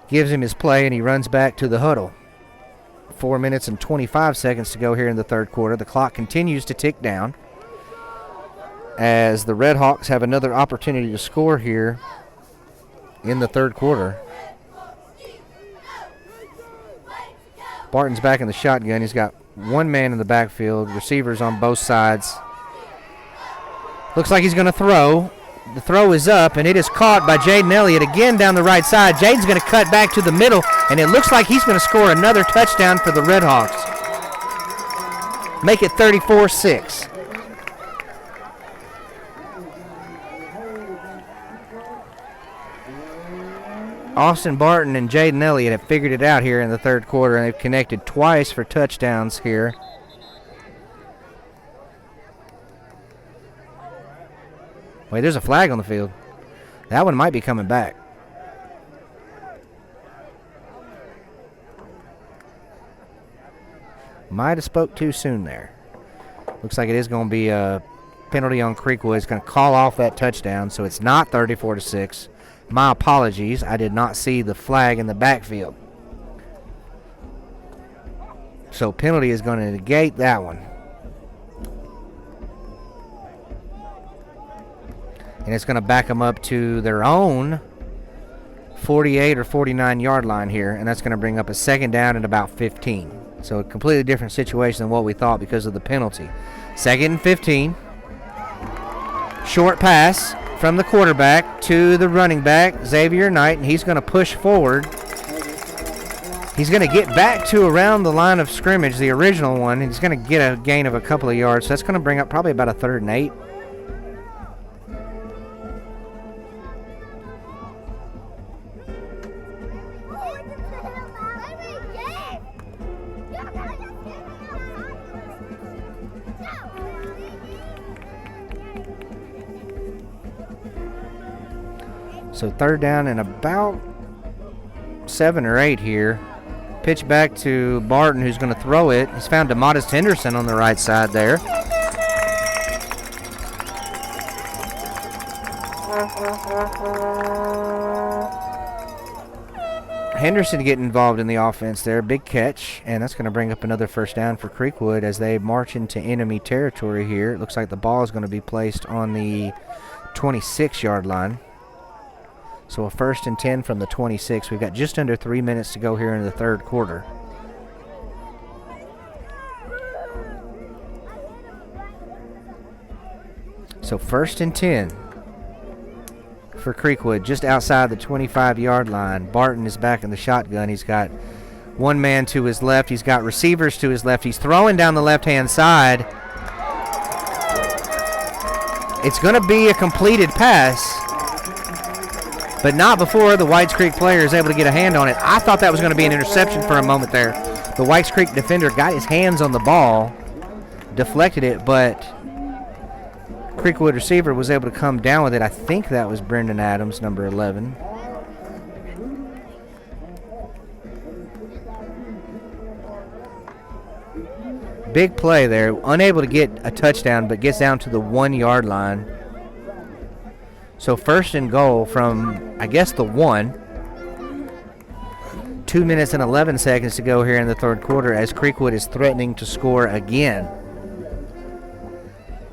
gives him his play, and he runs back to the huddle. 4 minutes and 25 seconds to go here in the third quarter. The clock continues to tick down as the RedHawks have another opportunity to score here in the third quarter. Barton's back in the shotgun. He's got one man in the backfield, receivers on both sides. Looks like he's going to throw. The throw is up, and it is caught by Jaden Elliott again down the right side. Jaden's going to cut back to the middle, and it looks like he's going to score another touchdown for the RedHawks. Make it 34-6. Austin Barton and Jaden Elliott have figured it out here in the third quarter, and they've connected twice for touchdowns here. Wait, there's a flag on the field. That one might be coming back. Might have spoke too soon there. Looks like it is going to be a penalty on Creekwood. It's going to call off that touchdown, so it's not 34-6. My apologies. I did not see the flag in the backfield. So penalty is going to negate that one. And it's going to back them up to their own 48 or 49-yard line here, and that's going to bring up a second down at about 15. So a completely different situation than what we thought because of the penalty. Second and 15. Short pass from the quarterback to the running back, Xavier Knight, and he's going to push forward. He's going to get back to around the line of scrimmage, the original one. He's going to get a gain of a couple of yards, so that's going to bring up probably about a 3rd and 8. So 3rd down and about 7 or 8 here. Pitch back to Barton, who's going to throw it. He's found DeModest Henderson on the right side there. Henderson getting involved in the offense there. Big catch, and that's going to bring up another first down for Creekwood as they march into enemy territory here. It looks like the ball is going to be placed on the 26-yard line. So a 1st and 10 from the 26. We've got just under 3 minutes to go here in the third quarter. So 1st and 10 for Creekwood, just outside the 25-yard line. Barton is back in the shotgun. He's got one man to his left. He's got receivers to his left. He's throwing down the left-hand side. It's going to be a completed pass, but not before the Whites Creek player is able to get a hand on it. I thought that was going to be an interception for a moment there. The Whites Creek defender got his hands on the ball, deflected it, but Creekwood receiver was able to come down with it. I think that was Brendan Adams, number 11. Big play there. Unable to get a touchdown, but gets down to the 1-yard line. So 1st and goal from, I guess, the 1. 2 minutes and 11 seconds to go here in the third quarter as Creekwood is threatening to score again.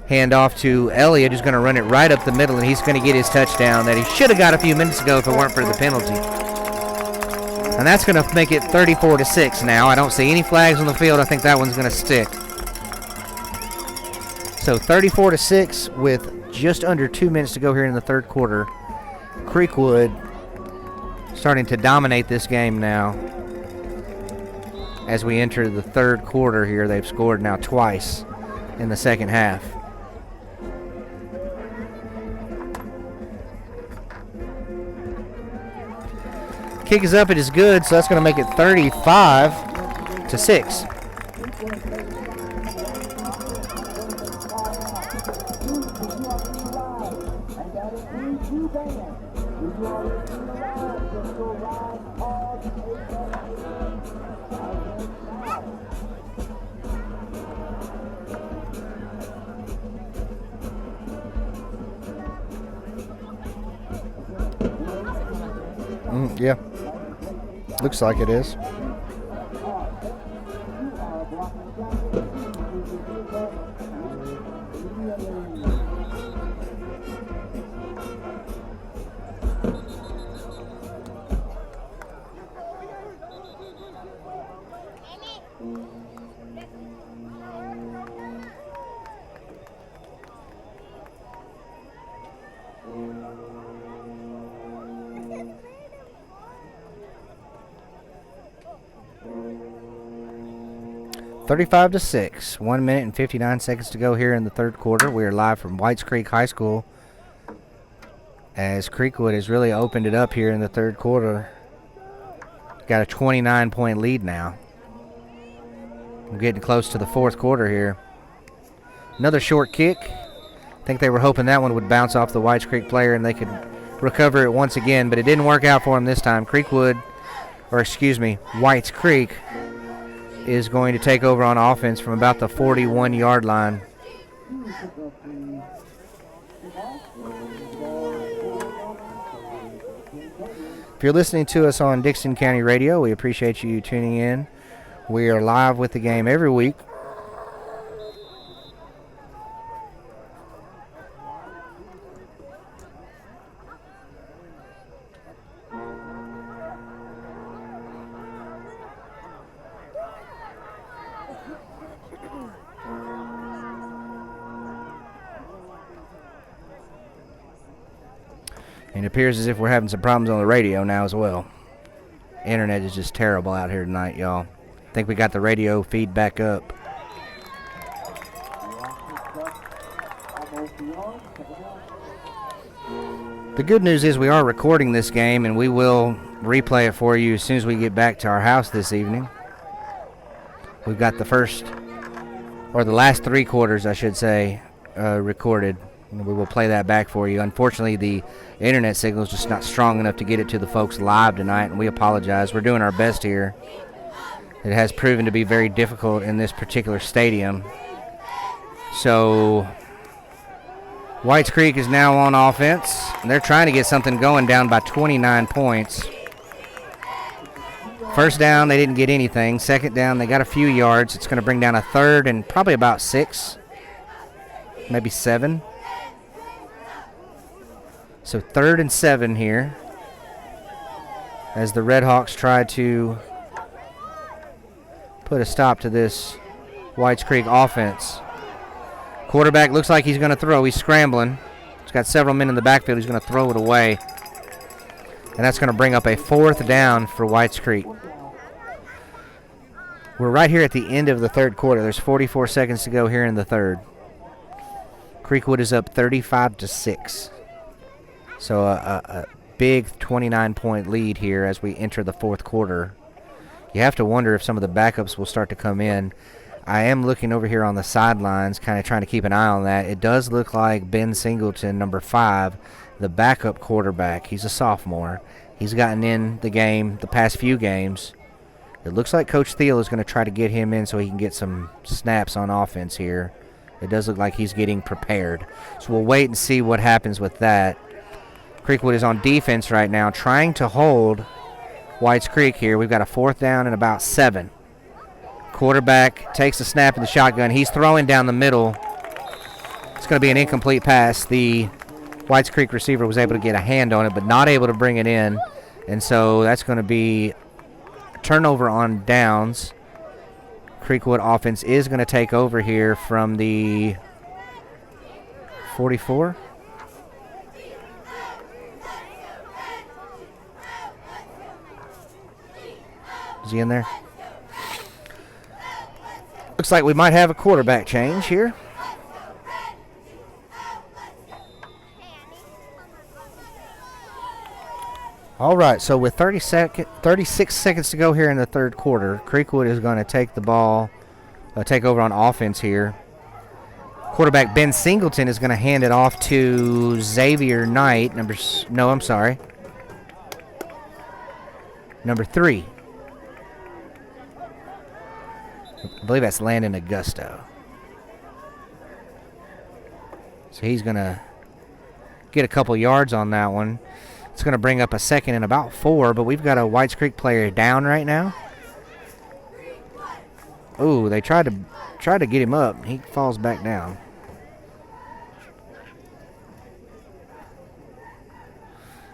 Hand off to Elliott, who's going to run it right up the middle, and he's going to get his touchdown that he should have got a few minutes ago if it weren't for the penalty. And that's going to make it 34-6 now. I don't see any flags on the field. I think that one's going to stick. So 34-6 with just under 2 minutes to go here in the third quarter. Creekwood starting to dominate this game now. As we enter the third quarter here, they've scored now twice in the second half. Kick is up, it is good, so that's going to make it 35-6. Yeah. Looks like it is. (35-6). 1 minute and 59 seconds to go here in the third quarter. We are live from Whites Creek High School as Creekwood has really opened it up here in the third quarter. Got a 29-point lead now. We're getting close to the fourth quarter here. Another short kick. I think they were hoping that one would bounce off the Whites Creek player and they could recover it once again, but it didn't work out for them this time. Whites Creek is going to take over on offense from about the 41-yard line. If you're listening to us on Dickson County Radio, we appreciate you tuning in. We are live with the game every week. And it appears as if we're having some problems on the radio now as well. Internet is just terrible out here tonight, y'all. I think we got the radio feed back up. The good news is we are recording this game, and we will replay it for you as soon as we get back to our house this evening. We've got the last three quarters, I should say, recorded. We will play that back for you. Unfortunately, the internet signal is just not strong enough to get it to the folks live tonight, and we apologize. We're doing our best here. It has proven to be very difficult in this particular stadium. So, Whites Creek is now on offense. They're trying to get something going, down by 29 points. First down, they didn't get anything. Second down, they got a few yards. It's going to bring down a third and probably about 6, maybe 7. So 3rd and 7 here as the RedHawks try to put a stop to this Whites Creek offense. Quarterback looks like he's going to throw. He's scrambling. He's got several men in the backfield. He's going to throw it away. And that's going to bring up a 4th down for Whites Creek. We're right here at the end of the third quarter. There's 44 seconds to go here in the third. Creekwood is up 35-6. So a big 29-point lead here as we enter the fourth quarter. You have to wonder if some of the backups will start to come in. I am looking over here on the sidelines, kind of trying to keep an eye on that. It does look like Ben Singleton, number 5, the backup quarterback. He's a sophomore. He's gotten in the game the past few games. It looks like Coach Thiel is going to try to get him in so he can get some snaps on offense here. It does look like he's getting prepared. So we'll wait and see what happens with that. Creekwood is on defense right now, trying to hold Whites Creek here. We've got a 4th down and about 7. Quarterback takes the snap in the shotgun. He's throwing down the middle. It's going to be an incomplete pass. The Whites Creek receiver was able to get a hand on it, but not able to bring it in. And so that's going to be a turnover on downs. Creekwood offense is going to take over here from the 44. Is he in there? Looks like we might have a quarterback change here. All right, so with 36 seconds to go here in the third quarter, Creekwood is going to take the ball, take over on offense here. Quarterback Ben Singleton is going to hand it off to Xavier Knight, number 3. I believe that's Landon Augusto. So he's going to get a couple yards on that one. It's going to bring up a second and about 4, but we've got a Whites Creek player down right now. Ooh, they tried to get him up. He falls back down.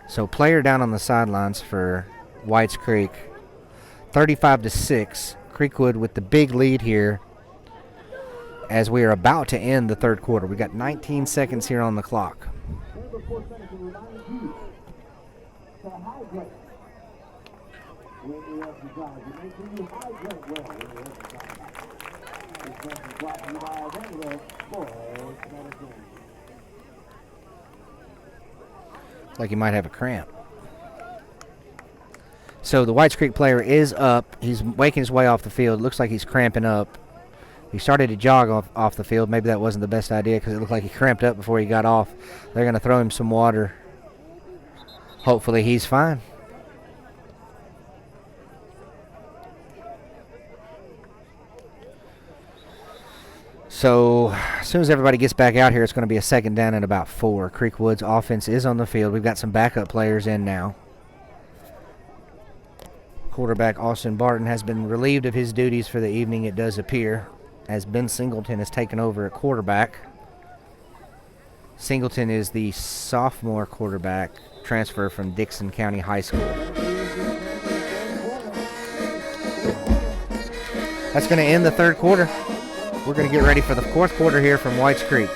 So player down on the sidelines for Whites Creek. 35-6. Creekwood with the big lead here as we are about to end the third quarter. We got 19 seconds here on the clock. Like he might have a cramp. So the Whites Creek player is up. He's waking his way off the field. Looks like he's cramping up. He started to jog off the field. Maybe that wasn't the best idea because it looked like he cramped up before he got off. They're going to throw him some water. Hopefully he's fine. So as soon as everybody gets back out here, it's going to be a second down and about 4. Creekwood's offense is on the field. We've got some backup players in now. Quarterback Austin Barton has been relieved of his duties for the evening, it does appear, as Ben Singleton has taken over at quarterback. Singleton is the sophomore quarterback transfer from Dixon County High School. That's going to end the third quarter. We're going to get ready for the fourth quarter here from Whites Creek.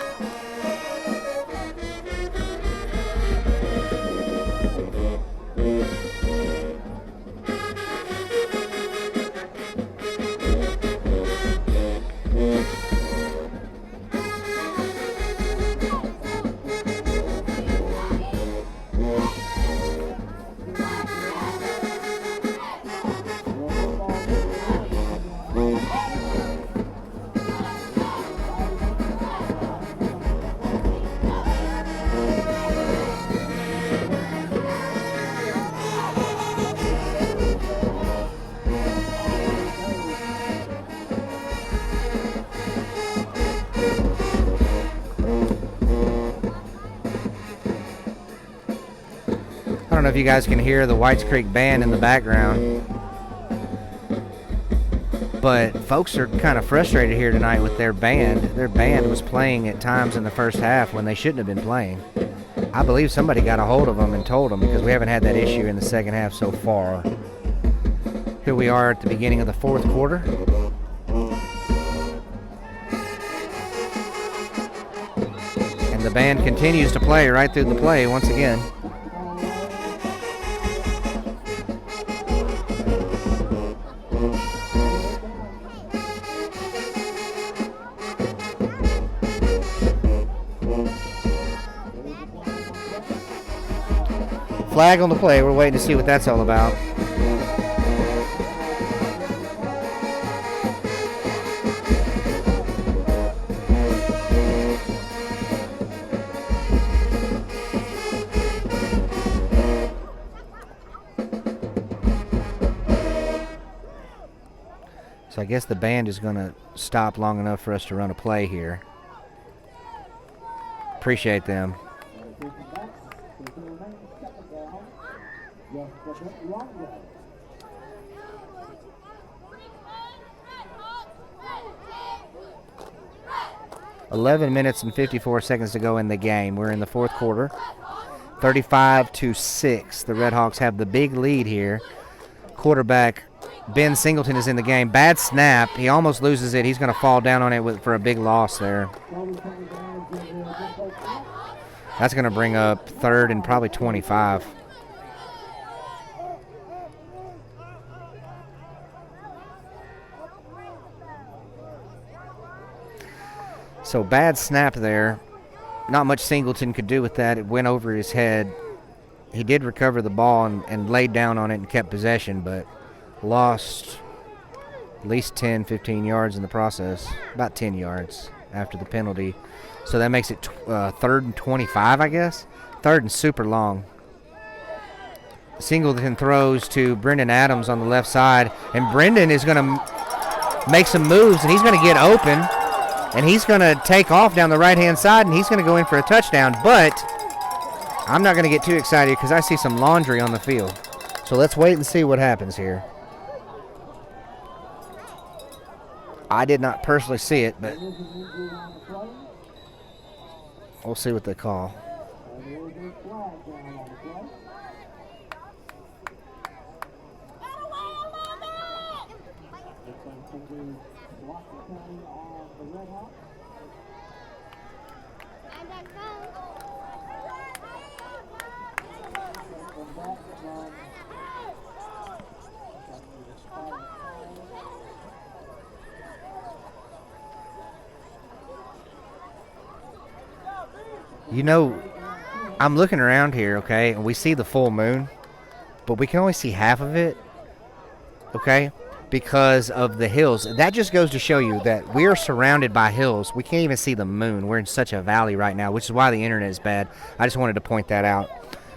I don't know if you guys can hear the Whites Creek band in the background, but folks are kind of frustrated here tonight with their band. Their band was playing at times in the first half when they shouldn't have been playing. I believe somebody got a hold of them and told them, because we haven't had that issue in the second half so far. Here we are at the beginning of the fourth quarter. And the band continues to play right through the play once again. Flag on the play. We're waiting to see what that's all about. So I guess the band is going to stop long enough for us to run a play here. Appreciate them. 11 minutes and 54 seconds to go in the game. We're in the fourth quarter. 35-6. The RedHawks have the big lead here. Quarterback Ben Singleton is in the game. Bad snap. He almost loses it. He's going to fall down on it for a big loss there. That's going to bring up 3rd and probably 25. So bad snap there. Not much Singleton could do with that. It went over his head. He did recover the ball and laid down on it and kept possession, but lost at least 10, 15 yards in the process. About 10 yards after the penalty. So that makes it 3rd and 25, I guess. 3rd and super long. Singleton throws to Brendan Adams on the left side, and Brendan is going to make some moves, and he's going to get open, and he's going to take off down the right-hand side, and he's going to go in for a touchdown. But I'm not going to get too excited because I see some laundry on the field. So let's wait and see what happens here. I did not personally see it, but we'll see what they call. You know, I'm looking around here, okay, and we see the full moon, but we can only see half of it, okay, because of the hills. That just goes to show you that we are surrounded by hills. We can't even see the moon. We're in such a valley right now, which is why the internet is bad. I just wanted to point that out.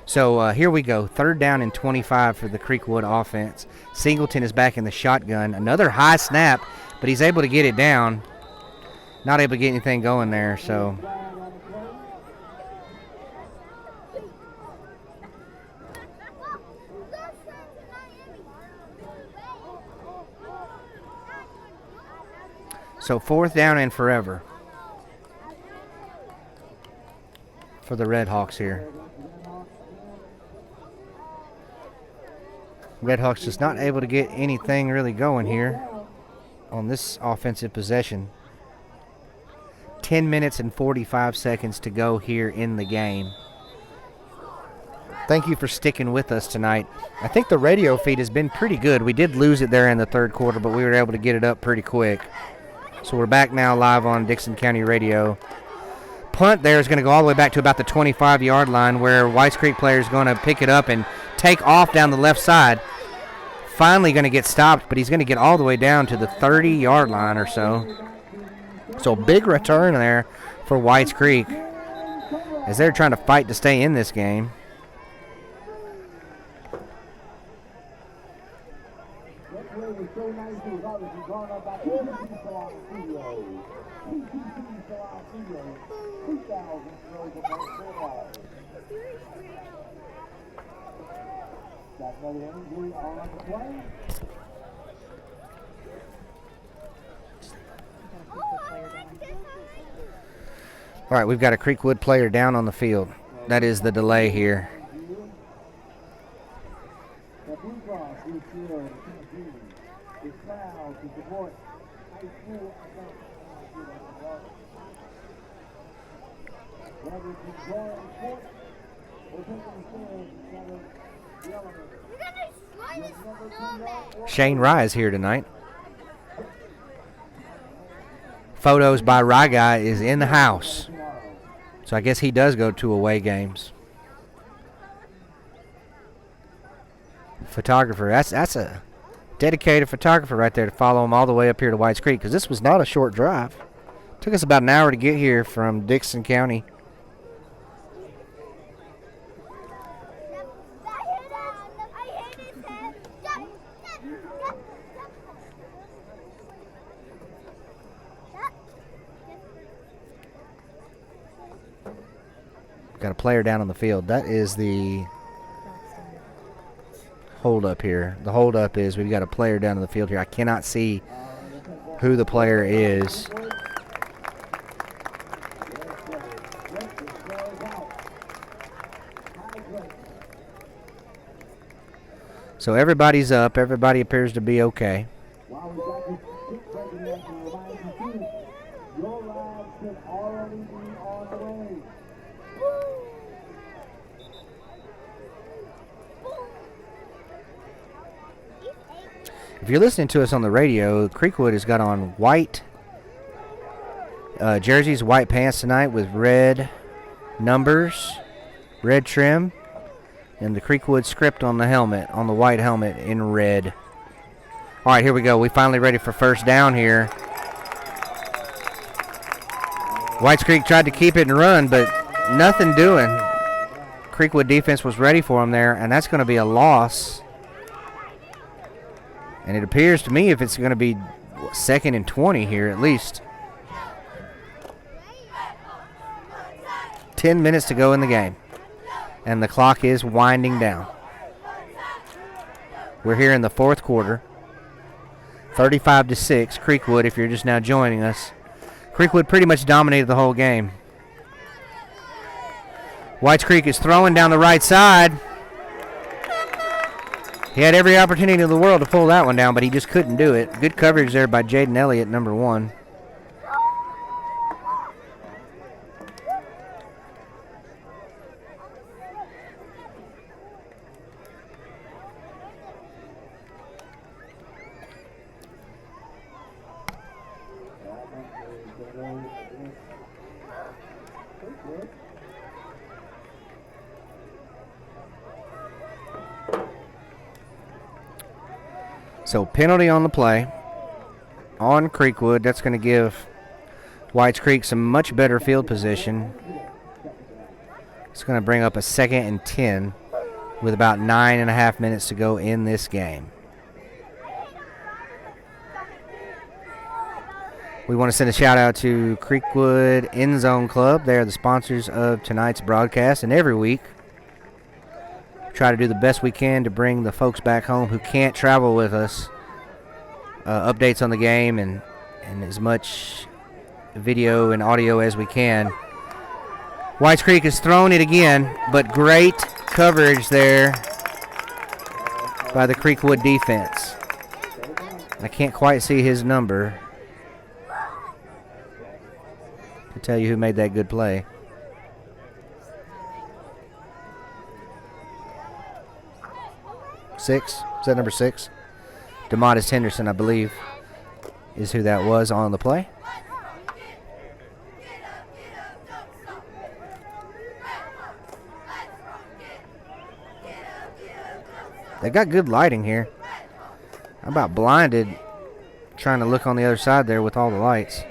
So here we go. 3rd down and 25 for the Creekwood offense. Singleton is back in the shotgun. Another high snap, but he's able to get it down. Not able to get anything going there, so... So 4th down and forever for the RedHawks here. RedHawks just not able to get anything really going here on this offensive possession. 10 minutes and 45 seconds to go here in the game. Thank you for sticking with us tonight. I think the radio feed has been pretty good. We did lose it there in the 3rd quarter, but we were able to get it up pretty quick. So we're back now live on Dickson County Radio. Punt there is going to go all the way back to about the 25-yard line, where Whites Creek player is going to pick it up and take off down the left side. Finally going to get stopped, but he's going to get all the way down to the 30-yard line or so. So big return there for Whites Creek as they're trying to fight to stay in this game. All right, we've got a Creekwood player down on the field. That is the delay here. Shane Rye is here tonight. Photos by Rye Guy is in the house. So I guess he does go to away games. Photographer, that's a dedicated photographer right there to follow him all the way up here to Whites Creek, because this was not a short drive. Took us about an hour to get here from Dickson County. Got a player down on the field. That is the hold up here. The hold up is we've got a player down on the field here. I cannot see who the player is. So everybody's up. Everybody appears to be okay. If you're listening to us on the radio, Creekwood has got on white jerseys, white pants tonight with red numbers, red trim, and the Creekwood script on the helmet, on the white helmet in red. All right, here we go. We finally ready for first down here. Whites Creek tried to keep it and run, but nothing doing. Creekwood defense was ready for him there, and that's going to be a loss. And it appears to me if it's going to be 2nd and 20 here at least. 10 minutes to go in the game. And the clock is winding down. We're here in the 4th quarter. 35-6, Creekwood, if you're just now joining us. Creekwood pretty much dominated the whole game. Whites Creek is throwing down the right side. He had every opportunity in the world to pull that one down, but he just couldn't do it. Good coverage there by Jaden Elliott, number 1. So penalty on the play on Creekwood. That's going to give Whites Creek some much better field position. It's going to bring up a 2nd and 10 with about 9.5 minutes to go in this game. We want to send a shout out to Creekwood End Zone Club. They're the sponsors of tonight's broadcast, and every week try to do the best we can to bring the folks back home who can't travel with us updates on the game and as much video and audio as we can. Whites Creek has thrown it again, but great coverage there by the Creekwood defense. I can't quite see his number to tell you who made that good play. Six? Is that number 6? DeModis Henderson, I believe, is who that was on the play. They got good lighting here. I'm about blinded trying to look on the other side there with all the lights.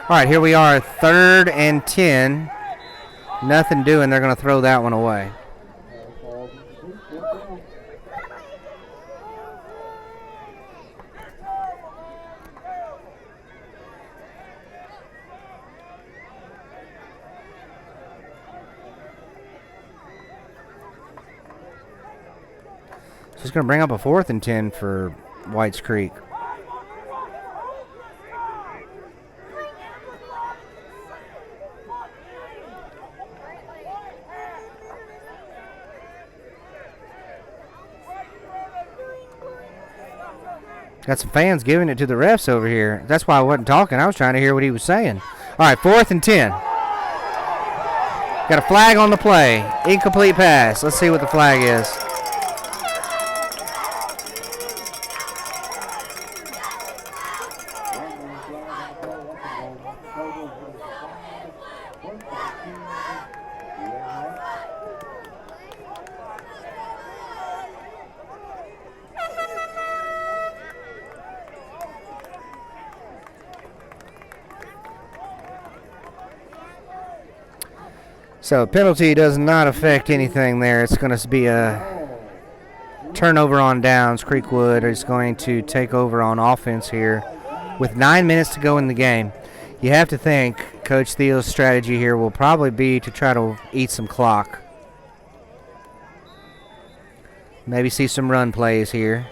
All right, here we are, 3rd and 10. Nothing doing. They're going to throw that one away. So it's going to bring up a 4th and 10 for Whites Creek. Got some fans giving it to the refs over here. That's why I wasn't talking. I was trying to hear what he was saying. All right, 4th and 10. Got a flag on the play. Incomplete pass. Let's see what the flag is. So penalty does not affect anything there. It's going to be a turnover on downs. Creekwood is going to take over on offense here with 9 minutes to go in the game. You have to think Coach Thiel's strategy here will probably be to try to eat some clock. Maybe see some run plays here.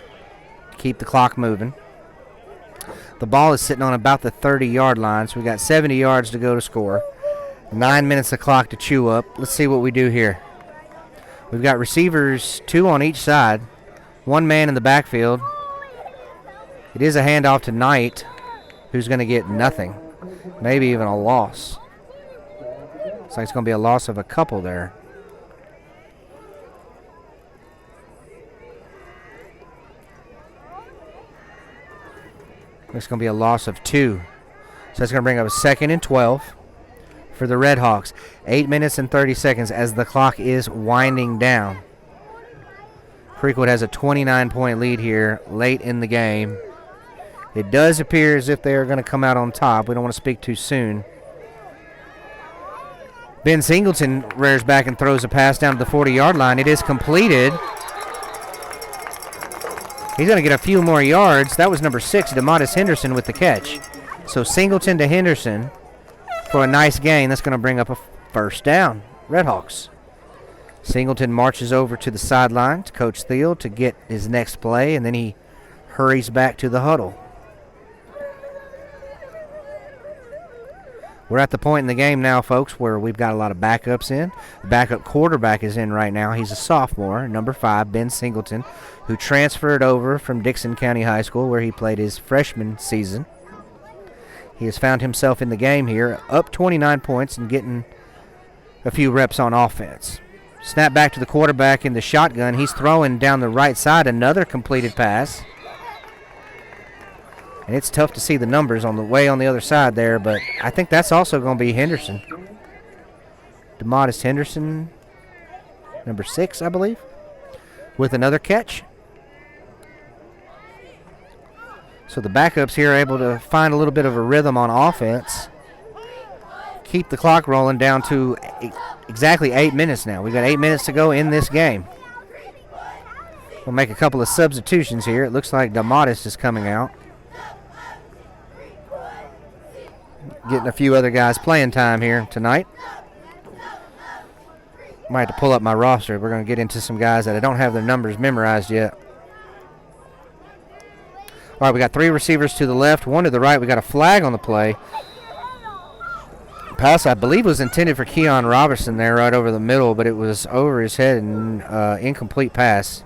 Keep the clock moving. The ball is sitting on about the 30-yard line, so we got 70 yards to go to score. 9 minutes of clock to chew up. Let's see what we do here. We've got receivers, 2 on each side, 1 man in the backfield. It is a handoff to Knight, who's going to get nothing, maybe even a loss. Looks like it's going to be a loss of a couple there. It's going to be a loss of 2. So that's going to bring up a 2nd and 12 for the RedHawks. 8 minutes and 30 seconds as the clock is winding down. Creekwood has a 29-point lead here late in the game. It does appear as if they are going to come out on top. We don't want to speak too soon. Ben Singleton rears back and throws a pass down to the 40-yard line. It is completed. He's going to get a few more yards. That was number 6, DeMattis Henderson, with the catch. So Singleton to Henderson for a nice gain. That's going to bring up a first down. RedHawks. Singleton marches over to the sideline to Coach Thiel to get his next play, and then he hurries back to the huddle. We're at the point in the game now, folks, where we've got a lot of backups in. The backup quarterback is in right now. He's a sophomore, number 5, Ben Singleton, who transferred over from Dickson County High School, where he played his freshman season. He has found himself in the game here, up 29 points and getting a few reps on offense. Snap back to the quarterback in the shotgun. He's throwing down the right side, another completed pass. And it's tough to see the numbers on the way on the other side there, but I think that's also going to be Henderson. DeMattis Henderson, number 6, I believe, with another catch. So the backups here are able to find a little bit of a rhythm on offense. Keep the clock rolling down to exactly 8 minutes now. We've got 8 minutes to go in this game. We'll make a couple of substitutions here. It looks like DeMattis is coming out. Getting a few other guys playing time here tonight. Might have to pull up my roster. We're going to get into some guys that I don't have their numbers memorized yet. All right, we got 3 receivers to the left, 1 to the right. We got a flag on the play. Pass, I believe, was intended for Keon Robertson there right over the middle, but it was over his head and incomplete pass.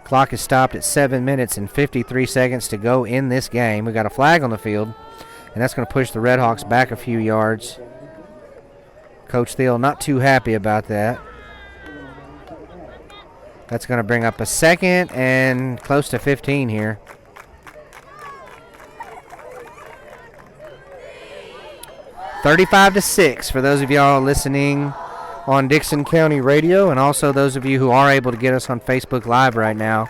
Clock is stopped at 7 minutes and 53 seconds to go in this game. We got a flag on the field, and that's going to push the RedHawks back a few yards. Coach Thiel not too happy about that. That's going to bring up a 2nd and close to 15 here. $35-6 for those of y'all listening on Dickson County Radio, and also those of you who are able to get us on Facebook Live right now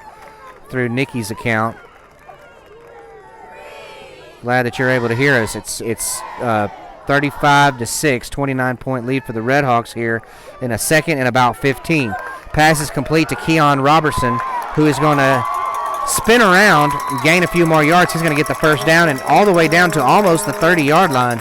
through Nikki's account. Glad that you're able to hear us. It's 35-6, 29-point lead for the RedHawks here in a 2nd and about 15. Pass is complete to Keon Robertson, who is going to spin around and gain a few more yards. He's going to get the first down and all the way down to almost the 30-yard line.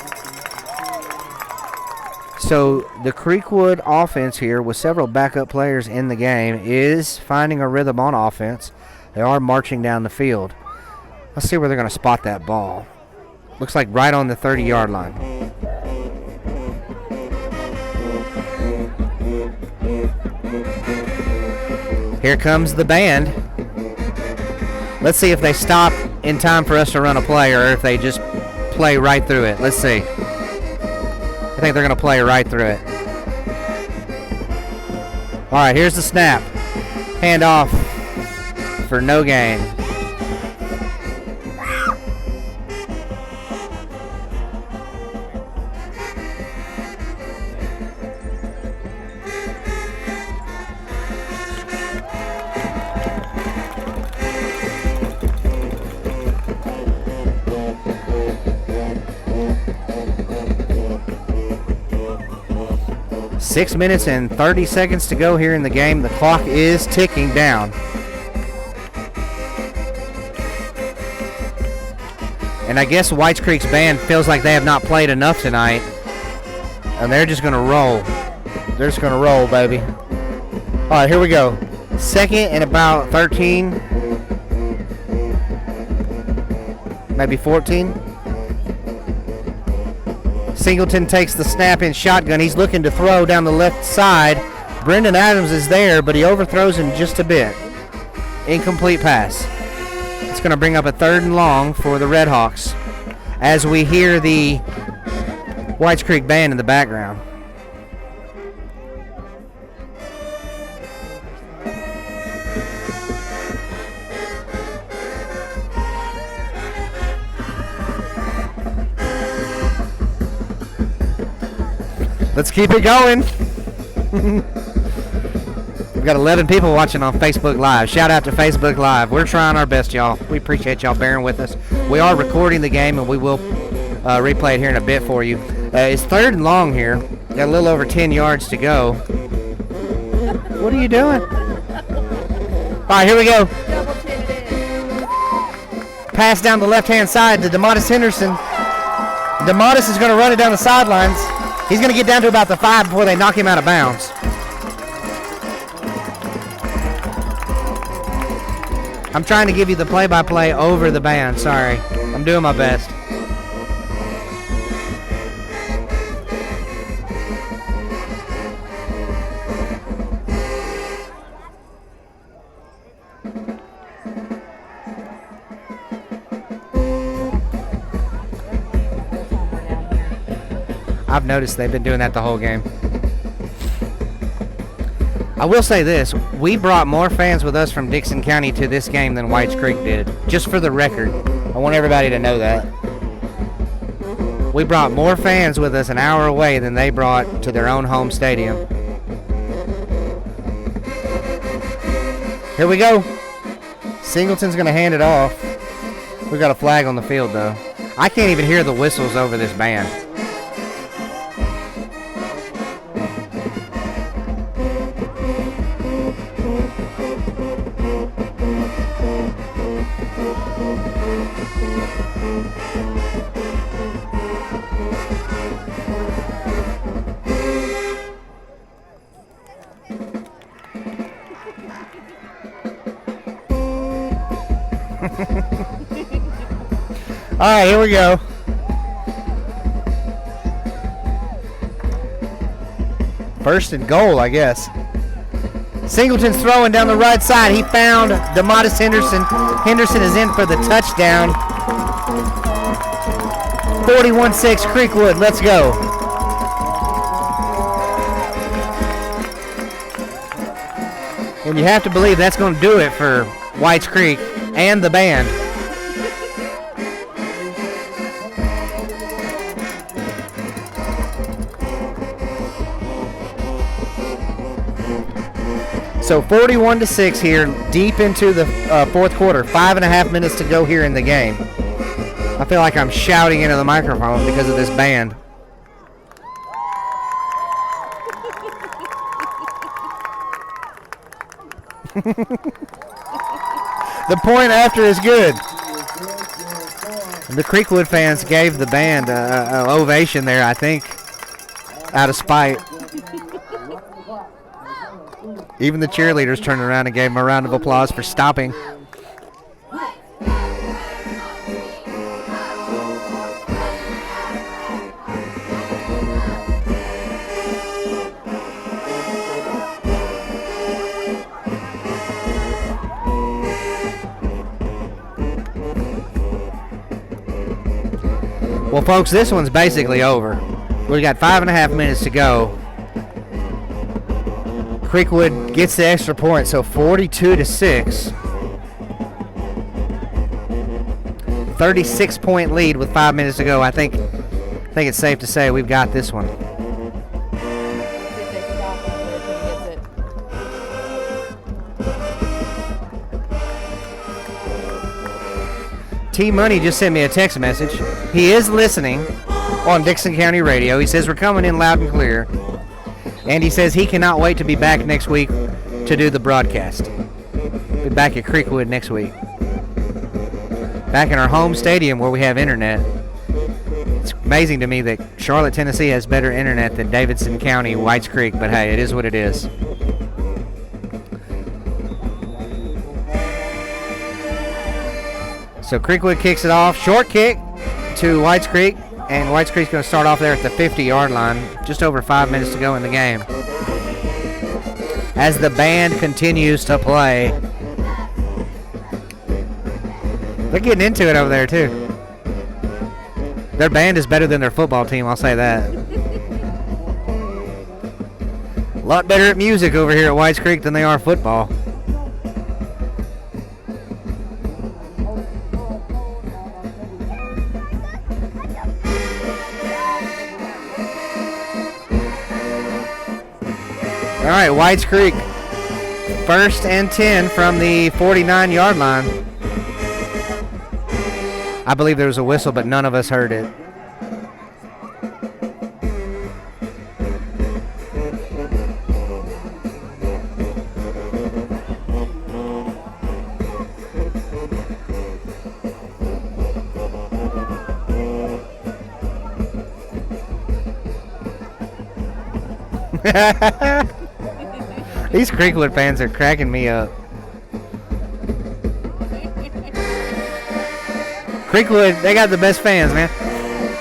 So the Creekwood offense here, with several backup players in the game, is finding a rhythm on offense. They are marching down the field. Let's see where they're going to spot that ball. Looks like right on the 30-yard line. Here comes the band. Let's see if they stop in time for us to run a play or if they just play right through it. Let's see. I think they're going to play right through it. All right, here's the snap. Hand off for no gain. Six minutes and 30 seconds to go here in the game. The clock is ticking down. And I guess Whites Creek's band feels like they have not played enough tonight. And they're just going to roll. They're just going to roll, baby. All right, here we go. Second and about 13, maybe 14. Singleton takes the snap in shotgun. He's looking to throw down the left side. Brendan Adams is there, but he overthrows him just a bit. Incomplete pass. It's going to bring up a 3rd and long for the RedHawks as we hear the Whites Creek Band in the background. Let's keep it going. We've got 11 people watching on Facebook Live. Shout out to Facebook Live. We're trying our best, y'all. We appreciate y'all bearing with us. We are recording the game, and we will replay it here in a bit for you. It's 3rd and long here. Got a little over 10 yards to go. What are you doing? All right, here we go. Pass down the left-hand side to DeMattis Henderson. DeMattis is going to run it down the sidelines. He's going to get down to about the 5 before they knock him out of bounds. I'm trying to give you the play-by-play over the band. Sorry. I'm doing my best. I've noticed they've been doing that the whole game. I will say this, we brought more fans with us from Dixon County to this game than Whites Creek did. Just for the record, I want everybody to know that. We brought more fans with us an hour away than they brought to their own home stadium. Here we go. Singleton's going to hand it off. We've got a flag on the field, though. I can't even hear the whistles over this band. All right, here we go. First and goal, I guess. Singleton's throwing down the right side. He found DeMattis Henderson. Henderson is in for the touchdown. 41-6 Creekwood. Let's go. And you have to believe that's going to do it for Whites Creek and the band. So 41-6 here, deep into the 4th quarter. 5.5 minutes to go here in the game. I feel like I'm shouting into the microphone because of this band. The point after is good. The Creekwood fans gave the band an ovation there, I think, out of spite. Even the cheerleaders turned around and gave him a round of applause for stopping. Well, folks, this one's basically over. We've got 5.5 minutes to go. Creekwood gets the extra point, so 42-6. 36-point lead with 5 minutes to go. I think it's safe to say we've got this one. T Money just sent me a text message. He is listening on Dixon County Radio. He says we're coming in loud and clear. And he says he cannot wait to be back next week to do the broadcast. Be back at Creekwood next week. Back in our home stadium where we have internet. It's amazing to me that Charlotte, Tennessee has better internet than Davidson County, Whites Creek, but hey, it is what it is. So Creekwood kicks it off. Short kick to Whites Creek. And Whites Creek's going to start off there at the 50-yard line. Just over 5 minutes to go in the game. As the band continues to play. They're getting into it over there, too. Their band is better than their football team, I'll say that. A lot better at music over here at Whites Creek than they are football. All right, Whites Creek, 1st and 10 from the 49-yard line. I believe there was a whistle, but none of us heard it. These Creekwood fans are cracking me up. Creekwood, they got the best fans, man.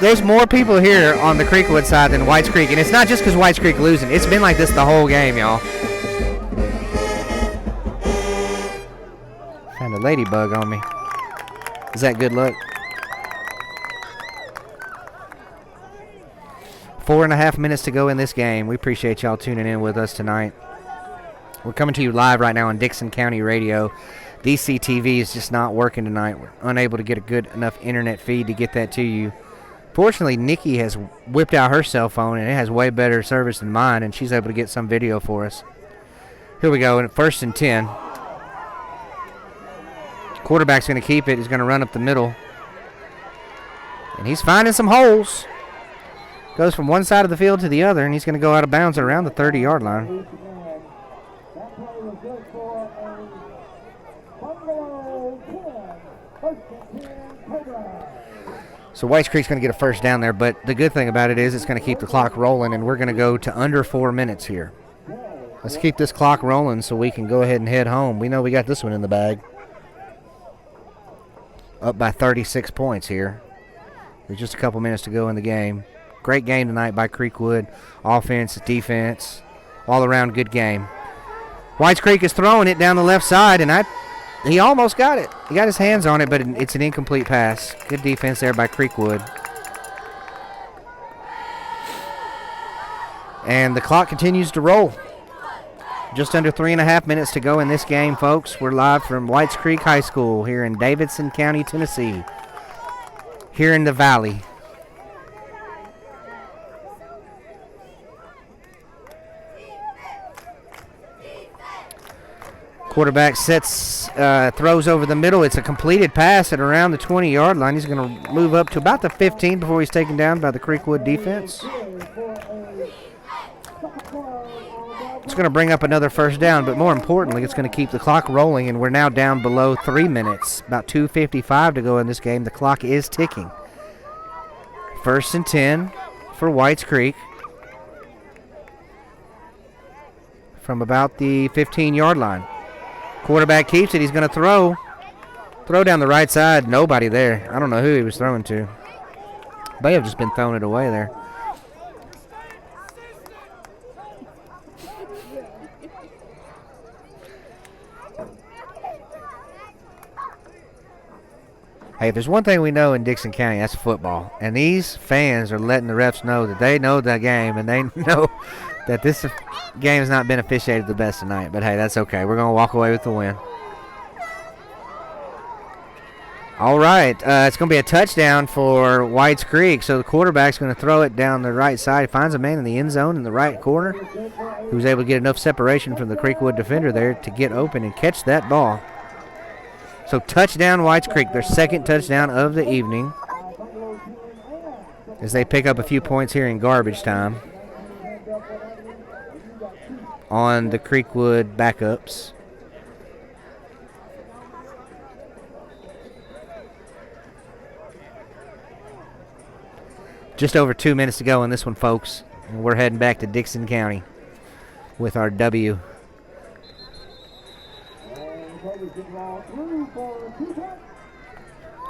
There's more people here on the Creekwood side than Whites Creek, and it's not just because Whites Creek losing. It's been like this the whole game, y'all. Found a ladybug on me. Is that good luck? 4.5 minutes to go in this game. We appreciate y'all tuning in with us tonight. We're coming to you live right now on Dickson County Radio. DCTV is just not working tonight. We're unable to get a good enough internet feed to get that to you. Fortunately, Nikki has whipped out her cell phone, and it has way better service than mine, and she's able to get some video for us. Here we go, and 1st and 10. Quarterback's going to keep it. He's going to run up the middle. And he's finding some holes. Goes from one side of the field to the other, and he's going to go out of bounds around the 30-yard line. So Whites Creek's going to get a first down there, but the good thing about it is it's going to keep the clock rolling, and we're going to go to under 4 minutes here. Let's keep this clock rolling so we can go ahead and head home. We know we got this one in the bag. Up by 36 points here. There's just a couple minutes to go in the game. Great game tonight by Creekwood. Offense, defense, all around good game. Whites Creek is throwing it down the left side, and he almost got it. He got his hands on it, but it's an incomplete pass. Good defense there by Creekwood. And the clock continues to roll. Just under 3.5 minutes to go in this game, folks. We're live from Whites Creek High School here in Davidson County, Tennessee. Here in the Valley. Quarterback throws over the middle. It's a completed pass at around the 20-yard line. He's going to move up to about the 15 before he's taken down by the Creekwood defense. It's going to bring up another first down, but more importantly, it's going to keep the clock rolling, and we're now down below 3 minutes. About 2:55 to go in this game. The clock is ticking. 1st and 10 for Whites Creek. From about the 15-yard line. Quarterback keeps it. He's going to throw. Throw down the right side. Nobody there. I don't know who he was throwing to. May have just been throwing it away there. Hey, if there's one thing we know in Dickson County, that's football. And these fans are letting the refs know that they know the game, and they know that this game has not been officiated the best tonight. But, hey, that's okay. We're going to walk away with the win. All right. It's going to be a touchdown for Whites Creek. So the quarterback's going to throw it down the right side. He finds a man in the end zone in the right corner who's able to get enough separation from the Creekwood defender there to get open and catch that ball. So touchdown Whites Creek, their second touchdown of the evening, as they pick up a few points here in garbage time on the Creekwood backups. Just over 2 minutes to go in this one, folks. And we're heading back to Dickson County with our W.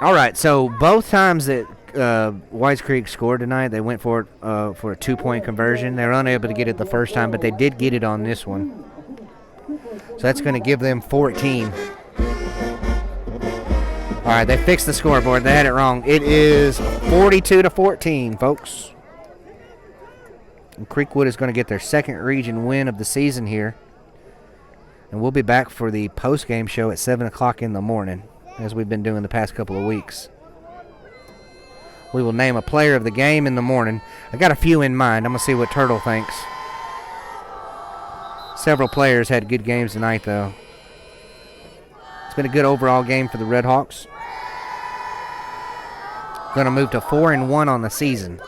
All right, so both times that Whites Creek scored tonight, they went for it for a 2-point conversion. They were unable to get it the first time, but they did get it on this one. So that's going to give them 14. All right, they fixed the scoreboard. They had it wrong. It is 42-14, folks. And Creekwood is going to get their second region win of the season here. And we'll be back for the post-game show at 7 o'clock in the morning, as we've been doing the past couple of weeks. We will name a player of the game in the morning. I got a few in mind. I'm going to see what Turtle thinks. Several players had good games tonight, though. It's been a good overall game for the RedHawks. Going to move to 4-1 on the season.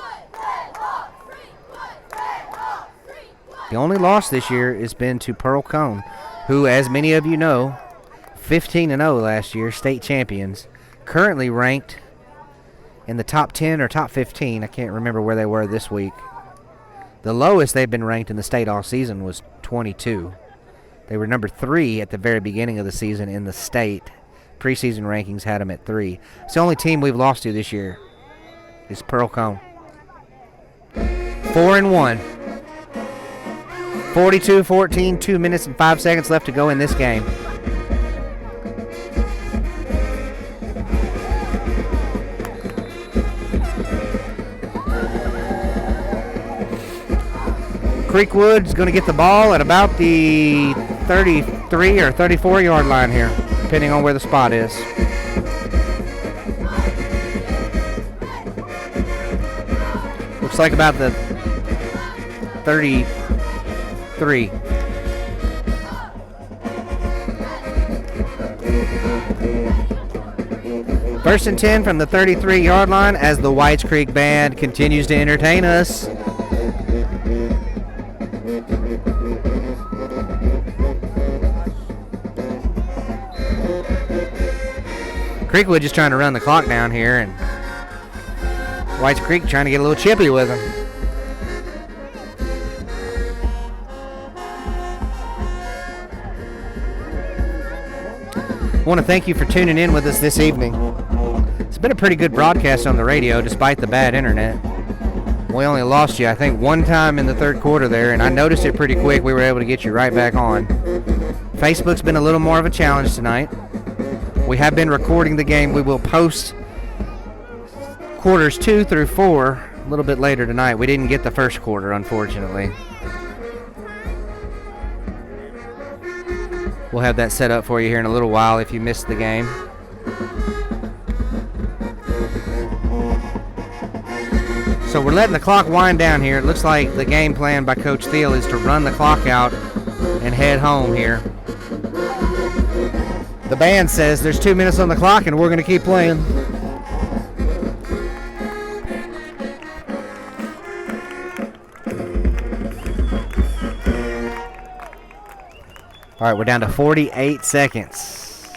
The only loss this year has been to Pearl Cone, who, as many of you know, 15-0 last year, state champions, currently ranked in the top 10 or top 15. I can't remember where they were this week. The lowest they've been ranked in the state all season was 22. They were number 3 at the very beginning of the season in the state. Preseason rankings had them at 3. It's the only team we've lost to this year is Pearl Cone. 4-1. 42-14, 2 minutes and 5 seconds left to go in this game. Creekwood's going to get the ball at about the 33 or 34 yard line here, depending on where the spot is. Looks like about the 33. First and 10 from the 33 yard line as the Whites Creek Band continues to entertain us. Creekwood just trying to run the clock down here, and Whites Creek trying to get a little chippy with him. I want to thank you for tuning in with us this evening. It's been a pretty good broadcast on the radio despite the bad internet. We only lost you, I think, one time in the third quarter there, and I noticed it pretty quick. We were able to get you right back on. Facebook's been a little more of a challenge tonight. We have been recording the game. We will post quarters 2 through 4 a little bit later tonight. We didn't get the first quarter, unfortunately. We'll have that set up for you here in a little while if you missed the game. So we're letting the clock wind down here. It looks like the game plan by Coach Thiel is to run the clock out and head home here. The band says there's 2 minutes on the clock and we're going to keep playing. All right, we're down to 48 seconds.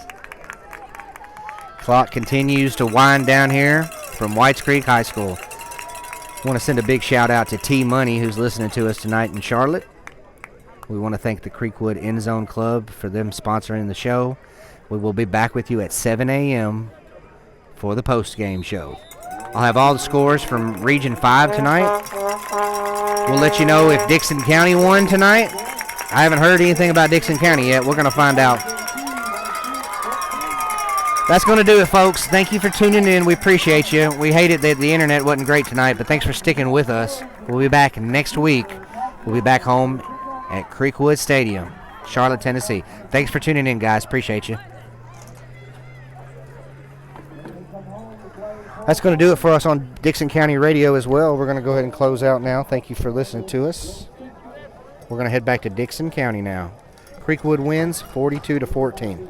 Clock continues to wind down here from Whites Creek High School. I want to send a big shout out to T Money, who's listening to us tonight in Charlotte. We want to thank the Creekwood End Zone Club for them sponsoring the show. We will be back with you at 7 a.m. for the post-game show. I'll have all the scores from Region 5 tonight. We'll let you know if Dickson County won tonight. I haven't heard anything about Dickson County yet. We're going to find out. That's going to do it, folks. Thank you for tuning in. We appreciate you. We hated that the internet wasn't great tonight, but thanks for sticking with us. We'll be back next week. We'll be back home at Creekwood Stadium, Charlotte, Tennessee. Thanks for tuning in, guys. Appreciate you. That's going to do it for us on Dickson County Radio as well. We're going to go ahead and close out now. Thank you for listening to us. We're going to head back to Dickson County now. Creekwood wins 42-14.